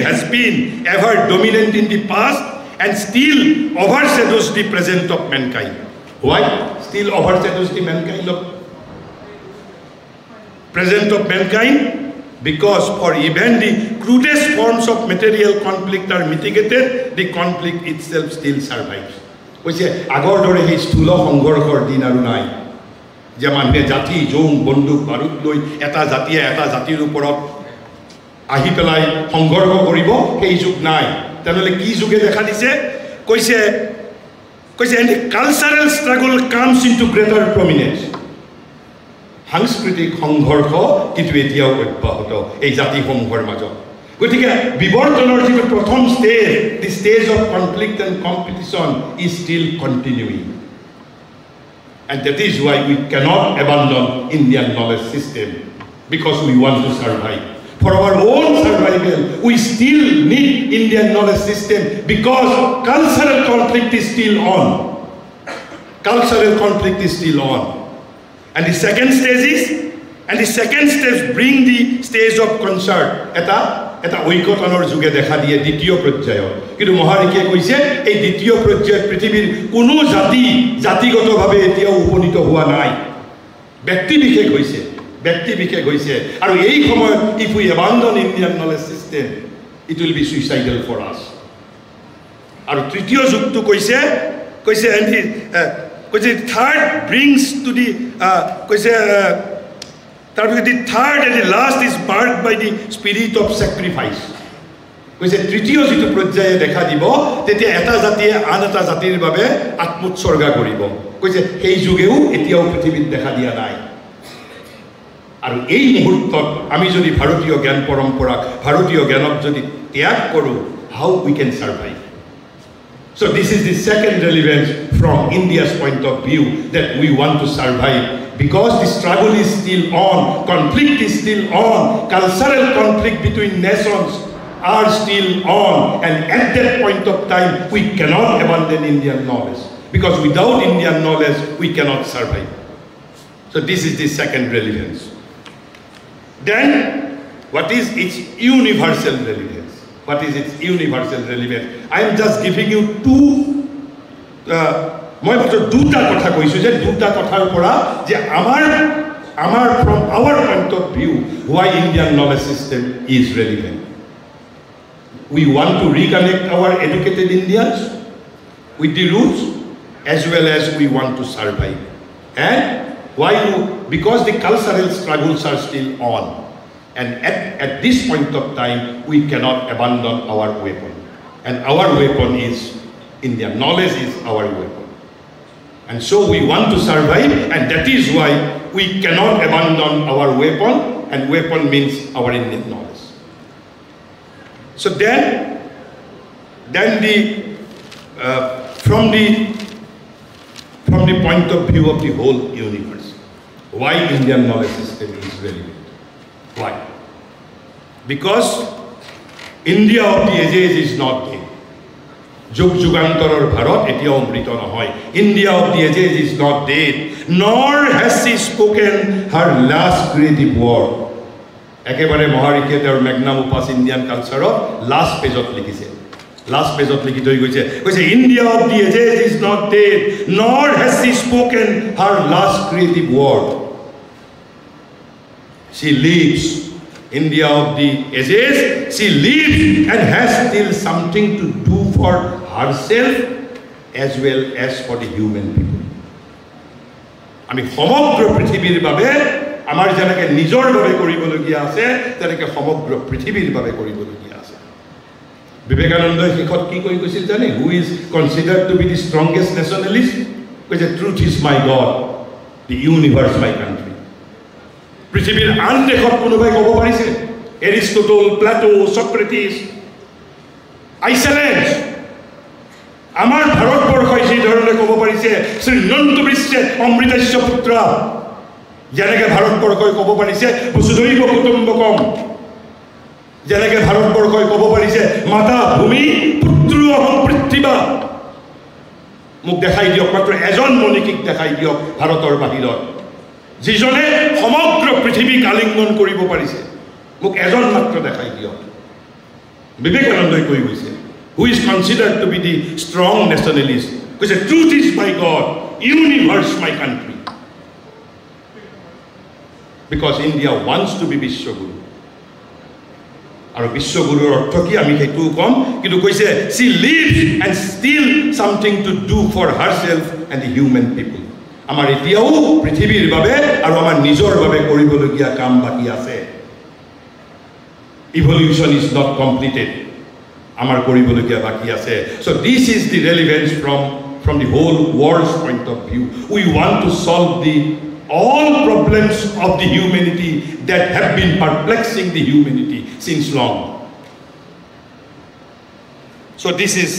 has been ever dominant in the past and still overshadows the present of mankind. Why still overshadows the mankind of present of mankind? Because for even the crudest forms of material conflict are mitigated, the conflict itself still survives. কৈছে আগৰ দৰে এই স্থূল সংঘৰ্ষৰ দিন আৰু নাই যে মানুহে জাতি জোং বন্দুক বাৰুদ লৈ এটা জাতিয়ে এটা জাতিৰ ওপৰত আহি পেলাই সংঘৰ্ষ কৰিব সেই যুগ নাই তেনেহ'লে কি যুগে দেখা দিছে কৈছে and the cultural struggle comes into greater prominence. সাংস্কৃতিক সংঘৰ্ষ কিন্তু এতিয়াও অব্যাহত এই জাতিসমূহৰ মাজত গতিকে বিবৰ্তনৰ যিটো প্ৰথম stage the stage of conflict and competition is still continuing and that is why we cannot abandon Indian knowledge system because we want to survive for our own survival we still need Indian knowledge system because cultural conflict is still on and the second stage bring the stage of concert এটা ঐক্যতানৰ যুগে দেখা দিয়ে দ্বিতীয় পৰ্যায়ত কিন্তু মহাৰিকে কৈছে এই দ্বিতীয় পৰ্যায়ত পৃথিৱীৰ কোনো জাতিগতভাৱে এতিয়াও উপনীত হোৱা নাই ব্যক্তি বিশেষ হৈছে আৰু এই সময়ত if we abandon Indian knowledge system it will be suicidal for us আৰু তৃতীয় যুগটো কৈছে third brings to the the third and the last is marked by the spirit of sacrifice. কৈছে তৃতীয় যেটো পৰ্যায়ে দেখা দিব তেতিয়া এটা জাতিয়ে আন এটা জাতিৰ বাবে আত্মোৎসৰ্গা কৰিব কৈছে সেই যুগেও এতিয়াও পৃথিৱীত দেখা দিয়া নাই আৰু এই মুহূৰ্তত আমি যদি ভাৰতীয় জ্ঞান পৰম্পৰা ভাৰতীয় জ্ঞানক যদি ত্যাগ কৰোঁ, how we can survive? So this is the second relevance from India's point of view, that we want to survive because the struggle is still on, conflict is still on, cultural conflict between nations are still on, and at that point of time we cannot abandon Indian knowledge, because without Indian knowledge we cannot survive. So this is the second relevance. Then what is its universal relevance? What is its universal relevance? I am just giving you মই মাত্ৰ দুটা কথা কৈছোঁ যে দুটা কথাৰ পৰা যে আমাৰ from our point of view why Indian knowledge system is relevant. We want to reconnect our educated Indians with the roots as well as we want to survive. And why? Because the cultural struggles are still on. And at this point of time, we cannot abandon our weapon. And our weapon is Indian knowledge is our weapon. And so we want to survive, and that is why we cannot abandon our weapon, and weapon means our Indian knowledge. So then from the point of view of the whole universe, why Indian knowledge system is relevant? Why? Because India of the ages is not dead. Jug Jugantarar Bharat etiao mrito nohoy. India of the ages is not dead, nor has she spoken her last creative word. Ekebare Maharike their magnum opus Indian culture last page of likhise. Last page of likhit hoi goise. Koise India of the ages is not dead, nor has she spoken her last creative word. She lives. India of the ages, she lives and has still something to do for herself as well as for the human people. আমি সমগ্ৰ পৃথিৱীৰ বাবে আমাৰ যেনেকে নিজৰ বাবে কৰিবলগীয়া আছে, তেনেকে সমগ্ৰ পৃথিৱীৰ বাবে কৰিবলগীয়া আছে। বিবেকানন্দই শেষত কি কৈ কৈছিল জানে? Who is considered to be the strongest nationalist? কৈছে truth is my God, the universe my country. পৃথিৱীৰ আন দেশত কোনোবাই ক'ব পাৰিছে? Aristotle, Plato, Socrates, I challenge. আমাৰ ভাৰতবৰ্ষই যি ধৰণে ক'ব পাৰিছে শ্ৰীনন্ত বিশ্বে অমৃতাস্য পুত্ৰ, যেনেকৈ ভাৰতবৰ্ষই ক'ব পাৰিছে বসুধৈৱ কুটুম্বকম, যেনেকৈ ভাৰতবৰ্ষই ক'ব পাৰিছে মাতা ভূমি পুত্ৰ অহম পৃথিৱী। মোক দেখাই দিয়ক, মাত্ৰ এজন মণিকীক দেখাই দিয়ক ভাৰতৰ বাহিৰত যিজনে সমগ্ৰ পৃথিৱীক আলিংগন কৰিব পাৰিছে। মোক এজন মাত্ৰ দেখাই দিয়ক। বিবেকানন্দই কৈ গৈছে, who is considered to be the strong nationalist, কৈছে truth is my God, universe my country, because India wants to be বিশ্বগুৰু। আৰু বিশ্বগুৰুৰ অৰ্থ কি আমি সেইটোও কম, কিন্তু কৈছে she lives and still something to do for herself and the human people. আমাৰ এতিয়াও পৃথিৱীৰ বাবে আৰু আমাৰ নিজৰ বাবে কৰিবলগীয়া কাম বাকী আছে। Evolution is not completed. Amar koribologia baki ase. So this is the relevance from the whole world's point of view. We want to solve all problems of the humanity that have been perplexing the humanity since long. So this is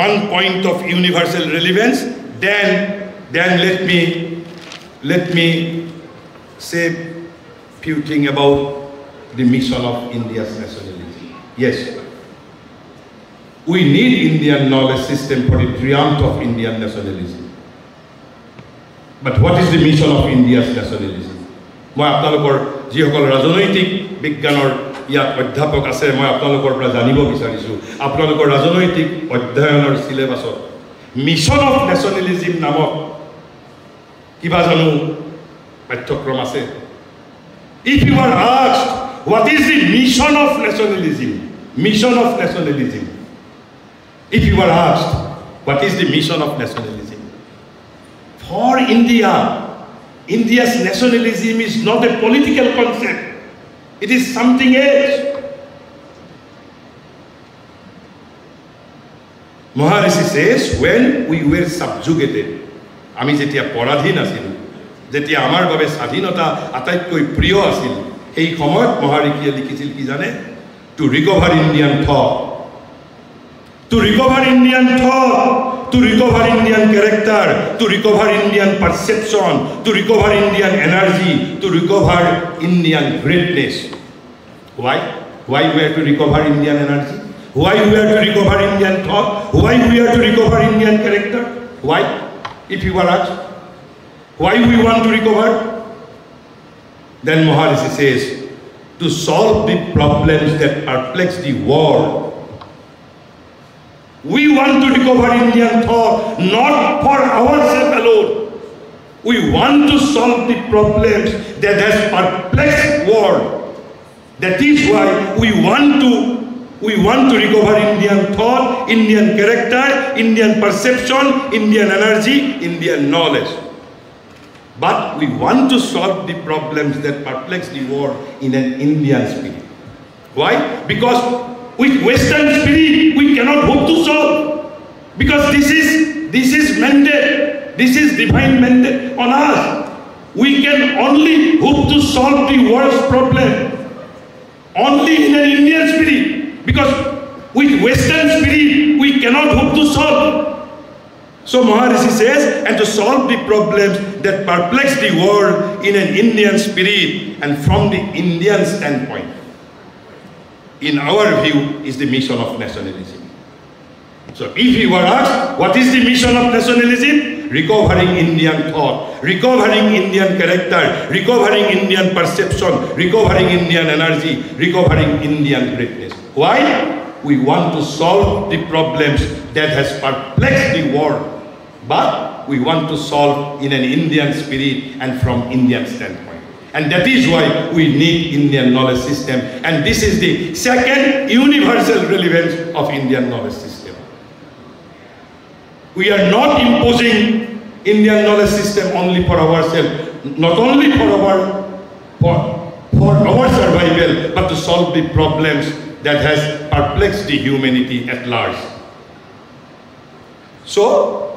one point of universal relevance. Then let me say few things about the mission of India's nationalism. Yes, we need Indian knowledge system for the triumph of Indian nationalism. But what is the mission of India's nationalism? মই আপোনালোকৰ যিসকল ৰাজনৈতিক বিজ্ঞানৰ ইয়াত অধ্যাপক আছে, মই আপোনালোকৰ পৰা জানিব বিচাৰিছোঁ, আপোনালোকৰ ৰাজনৈতিক অধ্যয়নৰ সিলেবাছত মিছন অফ নেশ্যনেলিজিম নামক কিবা জানো পাঠ্যক্ৰম আছে? If you are asked what is the mission of nationalism, if you are asked what is the mission of nationalism, for India's nationalism is not a political concept, it is something else. Maharishi says, when we were subjugated, আমি যেতিয়া পরাধীন আছিলো, যেতিয়া আমাৰ বাবে স্বাধীনতা আটাইতকৈ প্ৰিয় আছিল এই সময়ত মহাৰিষিয়ে লিখিছিল কি জানে to recover Indian thought to recover Indian thought, to recover Indian character, to recover Indian perception, to recover Indian energy, to recover Indian greatness. Why? Why we have to recover Indian energy? Why we have to recover Indian thought? Why we have to recover Indian character? Why? If you were asked, why we want to recover? Then Maharishi says, to solve the problems that perplex the world. We want to recover Indian thought, not for ourselves alone. We want to solve the problems that has perplexed world. That is why we want to recover Indian thought, Indian character, Indian perception, Indian energy, Indian knowledge. But we want to solve the problems that perplex the world in an Indian spirit. Why? Because with Western spirit, we cannot hope to solve. Because this is mandate. This is divine mandate on us. We can only hope to solve the world's problem. Only in an Indian spirit. Because with Western spirit, we cannot hope to solve. So Maharishi says, and to solve the problems that perplex the world in an Indian spirit and from the Indian standpoint. In our view, is the mission of nationalism. So if you were asked, what is the mission of nationalism? Recovering Indian thought, recovering Indian character, recovering Indian perception, recovering Indian energy, recovering Indian greatness. Why? We want to solve the problems that has perplexed the world, but we want to solve in an Indian spirit and from Indian standpoint. And that is why we need Indian knowledge system. And this is the second universal relevance of Indian knowledge system. We are not imposing Indian knowledge system only for ourselves, not only for our survival, but to solve the problems that has perplexed the humanity at large. So,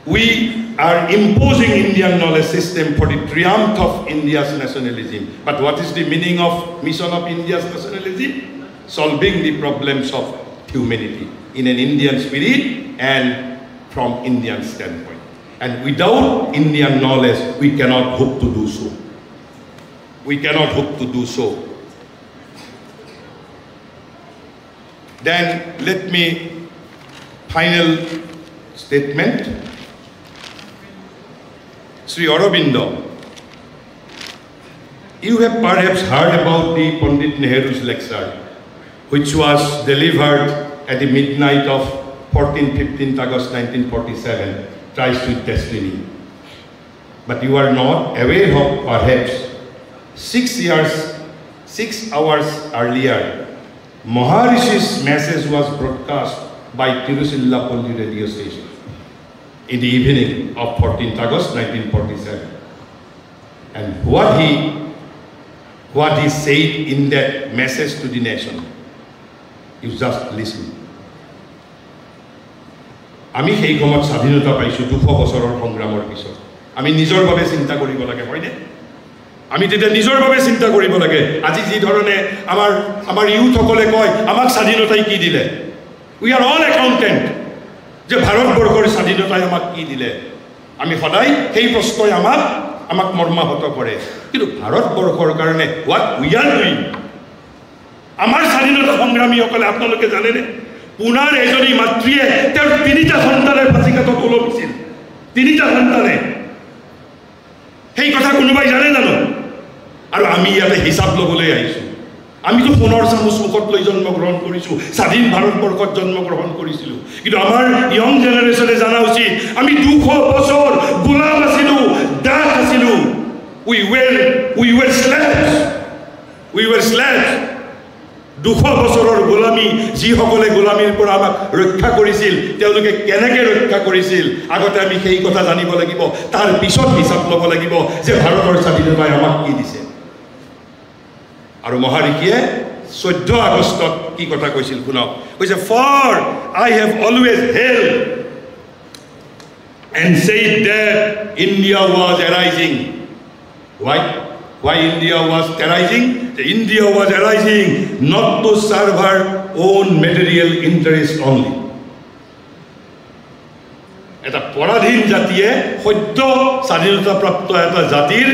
we are imposing Indian knowledge system for the triumph of India's nationalism. But what is the meaning of mission of India's nationalism? Solving the problems of humanity in an Indian spirit and from Indian standpoint. And without Indian knowledge, we cannot hope to do so. We cannot hope to do so. Then let me, final statement. Sri Aurobindo, you have perhaps heard about the Pandit Nehru's lecture, which was delivered at the midnight of 15th August 1947, Tries with Destiny. But you are not aware of perhaps 6 hours earlier, Maharishi's message was broadcast by Tiruchirappalli radio station in the evening of 14th August 1947. And what he said in that message to the nation, you just listen. আমি সেই সময়ত স্বাধীনতা পাইছোঁ 200 বছৰৰ সংগ্ৰামৰ পিছত। আমি নিজৰ বাবে চিন্তা কৰিব লাগে, হয়নে? আমি তেতিয়া নিজৰ বাবে চিন্তা কৰিব লাগে। আজি যি ধৰণে আমাৰ ইউথসকলে কয় আমাক স্বাধীনতাই কি দিলে, উই আৰ অল একাউণ্টেণ্ট, যে ভাৰতবৰ্ষৰ স্বাধীনতাই আমাক কি দিলে। আমি সদায় সেই প্ৰশ্নই আমাক মৰ্মাহত কৰে। কিন্তু ভাৰতবৰ্ষৰ কাৰণে হোৱাট উই আৰ ডুইং, আমাৰ স্বাধীনতা সংগ্ৰামীসকলে আপোনালোকে জানেনে? পুনাৰ এজনী মাতৃয়ে তেওঁৰ 3টা সন্তানৰ ফাঁচিকাঠত ওলমিছিল, 3টা সন্তানে। সেই কথা কোনোবাই জানে জানো? আৰু আমি ইয়াতে হিচাপ ল'বলৈ আহিছোঁ। আমিতো সোণৰ চামুচ মুখত লৈ জন্মগ্ৰহণ কৰিছোঁ, স্বাধীন ভাৰতবৰ্ষত জন্মগ্ৰহণ কৰিছিলোঁ। কিন্তু আমাৰ ইয়ং জেনেৰেশ্যনে জনা উচিত আমি 200 বছৰ গোলাম আছিলোঁ, দাস আছিলোঁ। উই ৱেৰ স্লেভছ। 200 বছৰৰ গোলামী, যিসকলে গোলামীৰ পৰা আমাক ৰক্ষা কৰিছিল, তেওঁলোকে কেনেকৈ ৰক্ষা কৰিছিল আগতে আমি সেই কথা জানিব লাগিব। তাৰ পিছত হিচাপ ল'ব লাগিব যে ভাৰতৰ স্বাধীনতাই আমাক কি দিছে। আৰু মহাৰিষিয়ে 14 আগষ্টত কি কথা কৈছিল শুনক। কৈছে, for I have always held and said that India was arising Why India was arising? India was arising not to serve her own material interest only. এটা পৰাধীন জাতিয়ে সদ্য স্বাধীনতাপ্ৰাপ্ত এটা জাতিৰ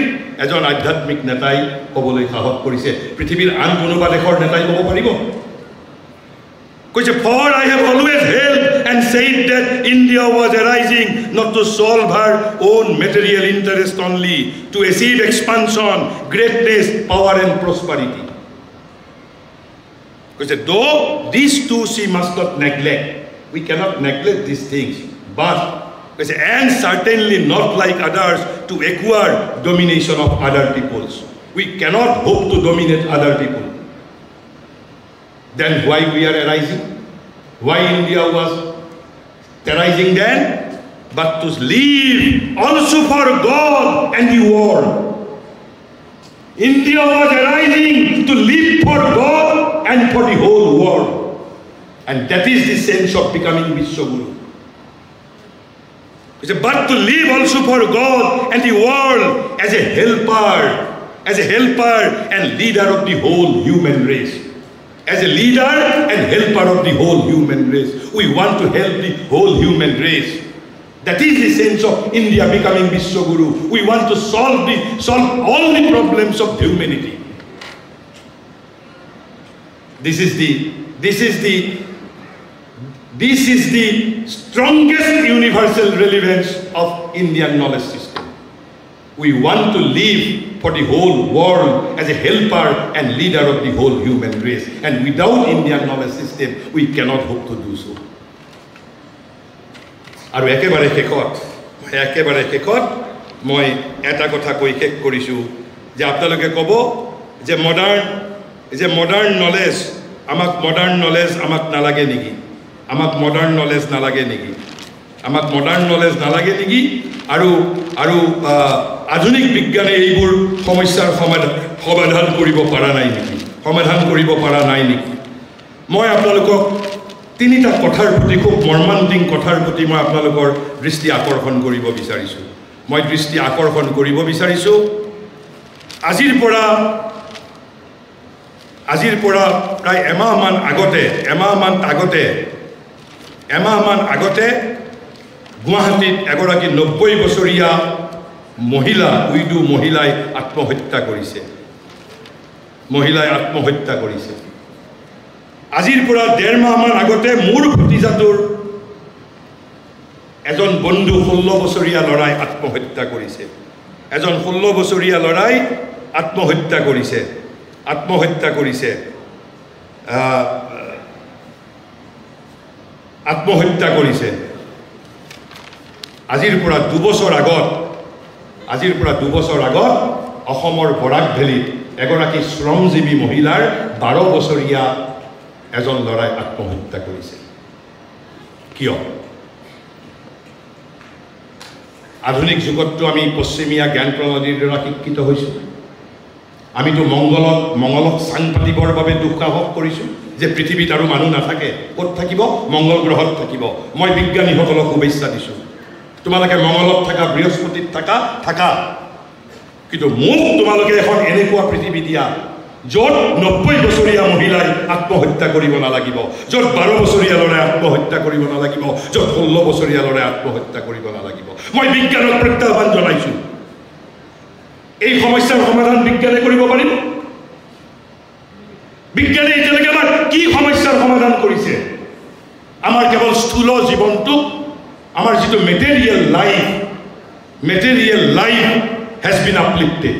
এজন আধ্যাত্মিক নেতাই ক'বলৈ সাহস কৰিছে পৃথিৱীৰ আন কোনোবা দেশৰ নেতাই ক'ব পাৰিব কৈছে for I have always held and said that India was arising not to solve her own material interest only to achieve expansion greatness power and prosperity কৈছে though these two she must not neglect we cannot neglect these things but and certainly not like others to acquire domination of other peoples. We cannot hope to dominate other people. Then why we are arising? Why India was arising then? But to live also for God and the world. India was arising to live for God and for the whole world. And that is the sense of becoming Vishwaguru. But to live also for God and the world as a helper and leader of the whole human race. As a leader and helper of the whole human race. We want to help the whole human race. That is the sense of India becoming Vishwaguru. We want to solve all the problems of humanity. This is the strongest universal relevance of Indian knowledge system. We want to live for the whole world as a helper and leader of the whole human race. And without Indian knowledge system, we cannot hope to do so. আৰু একেবাৰে শেষত মই এটা কথা কৈ শেষ কৰিছোঁ যে আপোনালোকে ক'ব যে মডাৰ্ণ নলেজ আমাক নালাগে নেকি আমাক মডাৰ্ণ নলেজ নালাগে নেকি আৰু আধুনিক বিজ্ঞানে এইবোৰ সমস্যাৰ সমাধান কৰিব পৰা নাই নেকি মই আপোনালোকক তিনিটা কথাৰ প্ৰতি খুব মৰ্মান্তিক কথাৰ প্ৰতি মই আপোনালোকৰ দৃষ্টি আকৰ্ষণ কৰিব বিচাৰিছোঁ আজিৰ পৰা প্ৰায় এমাহমান আগতে গুৱাহাটীত এগৰাকী 90 বছৰীয়া মহিলাই আত্মহত্যা কৰিছে আজিৰ পৰা 1.5 মাহমান আগতে মোৰ ভতিজাটোৰ এজন বন্ধু 16 বছৰীয়া ল'ৰাই আত্মহত্যা কৰিছে আজিৰ পৰা 2 বছৰ আগত অসমৰ বৰাক ভেলীত এগৰাকী শ্ৰমজীৱী মহিলাৰ 12 বছৰীয়া এজন ল'ৰাই আত্মহত্যা কৰিছে কিয় আধুনিক যুগতটো আমি পশ্চিমীয়া জ্ঞান প্ৰণালীৰ দ্বাৰা শিক্ষিত হৈছোঁ আমিতো মংগলক চাং পাতিবৰ বাবে দুঃসাহস কৰিছোঁ যে পৃথিৱীত আৰু মানুহ নাথাকে ক'ত থাকিব মংগল গ্ৰহত থাকিব মই বিজ্ঞানীসকলক শুভেচ্ছা দিছোঁ তোমালোকে মংগলত থাকা বৃহস্পতিত থাকা কিন্তু মোক তোমালোকে এখন এনেকুৱা পৃথিৱী দিয়া য'ত 90 বছৰীয়া মহিলাই আত্মহত্যা কৰিব নালাগিব য'ত 12 বছৰীয়া ল'ৰাই আত্মহত্যা কৰিব নালাগিব য'ত 16 বছৰীয়া ল'ৰাই আত্মহত্যা কৰিব নালাগিব মই বিজ্ঞানক প্ৰত্যাহ্বান জনাইছোঁ এই সমস্যাৰ সমাধান বিজ্ঞানে কৰিব পাৰিব বিজ্ঞানে এতিয়ালৈকে আমাৰ কি সমস্যাৰ সমাধান কৰিছে আমাৰ কেৱল স্থূল জীৱনটোক আমাৰ যিটো material life has been uplifted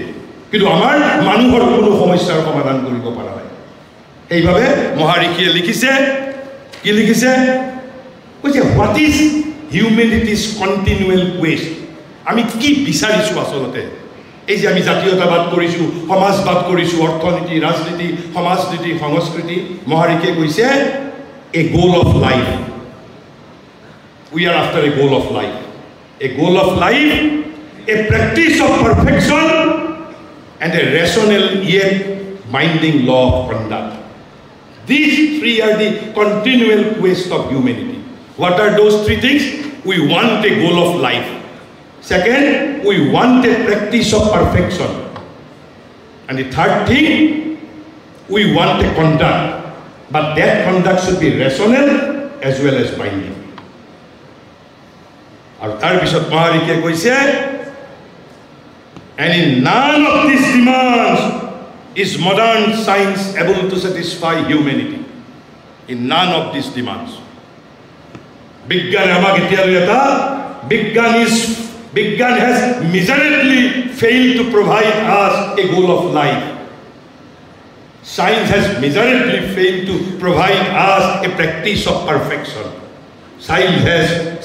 কিন্তু আমাৰ মানুহৰ কোনো সমস্যাৰ সমাধান কৰিব পৰা নাই এইভাবে মহাৰিষিয়ে লিখিছে কৈছে what is humanity's continual quest আমি কি বিচাৰিছো আসলতে এই যে আমি জাতীয়তাবাদ কৰিছো সমাজবাদ কৰিছো অৰ্থনীতি ৰাজনীতি সমাজনীতি সংস্কৃতি মহাৰিষিয়ে কৈছে a goal of life we are after a goal of life a practice of perfection and a rational yet binding law of conduct. These three are the continual quest of humanity. What are those three things? We want a goal of life. Second, we want a practice of perfection. And the third thing, we want a conduct, but that conduct should be rational as well as binding. And Tarbishot Maharike koise, and in none of these demands is modern science able to satisfy humanity. In none of these demands. Bigyan has miserably failed to provide us a goal of life. Science has miserably failed to provide us a practice of perfection. Science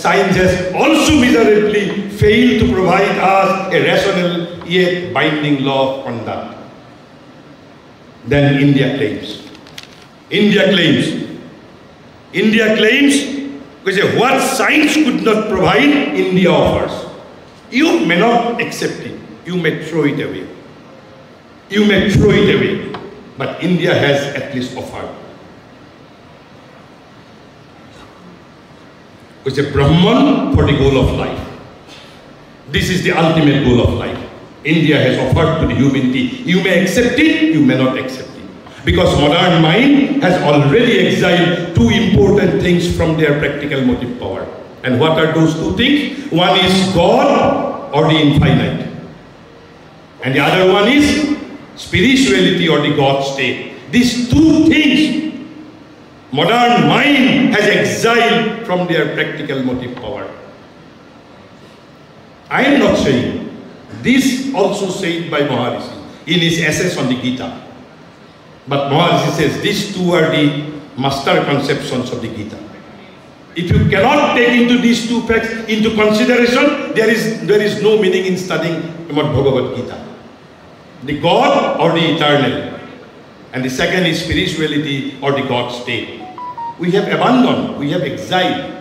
has also miserably failed to provide us a rational yet binding law of conduct. Then India claims, because what science could not provide, India offers. You may not accept it. You may throw it away. But India has at least offered. Which is Brahman for the goal of life. This is the ultimate goal of life. India has offered to the humanity. You may accept it, you may not accept it. Because modern mind has already exiled two important things from their practical motive power. And what are those two things? One is God or the infinite. And the other one is spirituality or the God state. These two things, modern mind has exiled from their practical motive power. I am not saying. This also said by Maharishi in his essays on the Gita. But Maharishi says these two are the master conceptions of the Gita. If you cannot take into these two facts into consideration, there is no meaning in studying about Bhagavad Gita. The God or the eternal. And the second is spirituality or the God state. We have abandoned, we have exiled.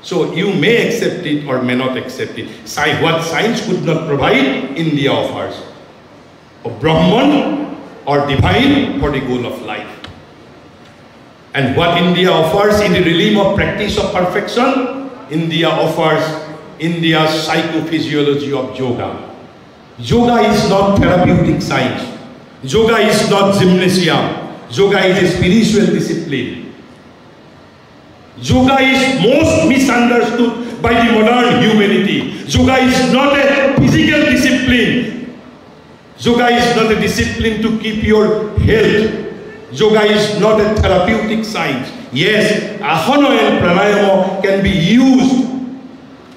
So you may accept it or may not accept it. What science could not provide, India offers. Or Brahman or divine for the goal of life. And what India offers in the realm of practice of perfection, India offers India's psychophysiology of yoga. Yoga is not therapeutic science. Yoga is not gymnasium. Yoga is a spiritual discipline. Yoga is most misunderstood by the modern humanity. Yoga is not a physical discipline. Yoga is not a discipline to keep your health. Yoga is not a therapeutic science. Yes, asana and pranayama can be used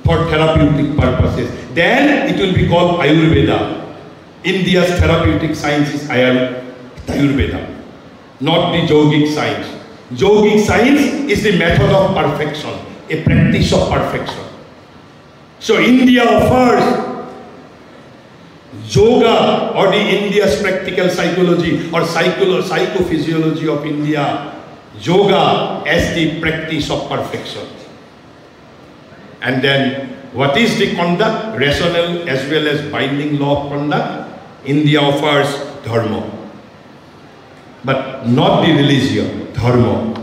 for therapeutic purposes. Then it will be called Ayurveda. India's therapeutic science is Ayurveda, not the yogic science. Yogic science is the method of perfection, a practice of perfection. So India offers yoga or the India's practical psychology or psychophysiology of India, yoga as the practice of perfection. And then what is the conduct? Rational as well as binding law of conduct. India offers dharma. But not the religion, dharma.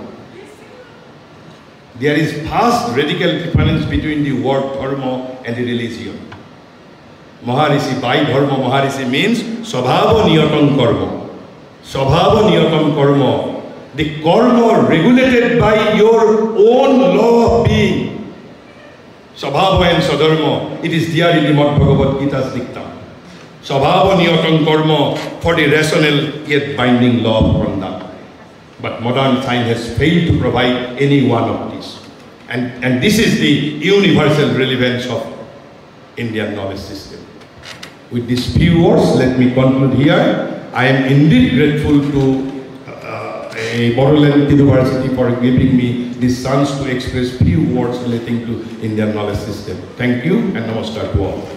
There is vast radical difference between the word dharma and the religion. Maharishi, by dharma, Maharishi means svabhava niyatam karma. Svabhava niyatam karma. The karma regulated by your own law of being. Svabhava and sadharma. It is there in the Bhagavad Gita's dictum. Svabhava niyatam karma for the rational yet binding law of conduct. But modern science has failed to provide any one of these. And this is the universal relevance of Indian knowledge system. With these few words, let me conclude here. I am indeed grateful to Bodoland University for giving me this chance to express few words relating to Indian knowledge system. Thank you and namaskar to all.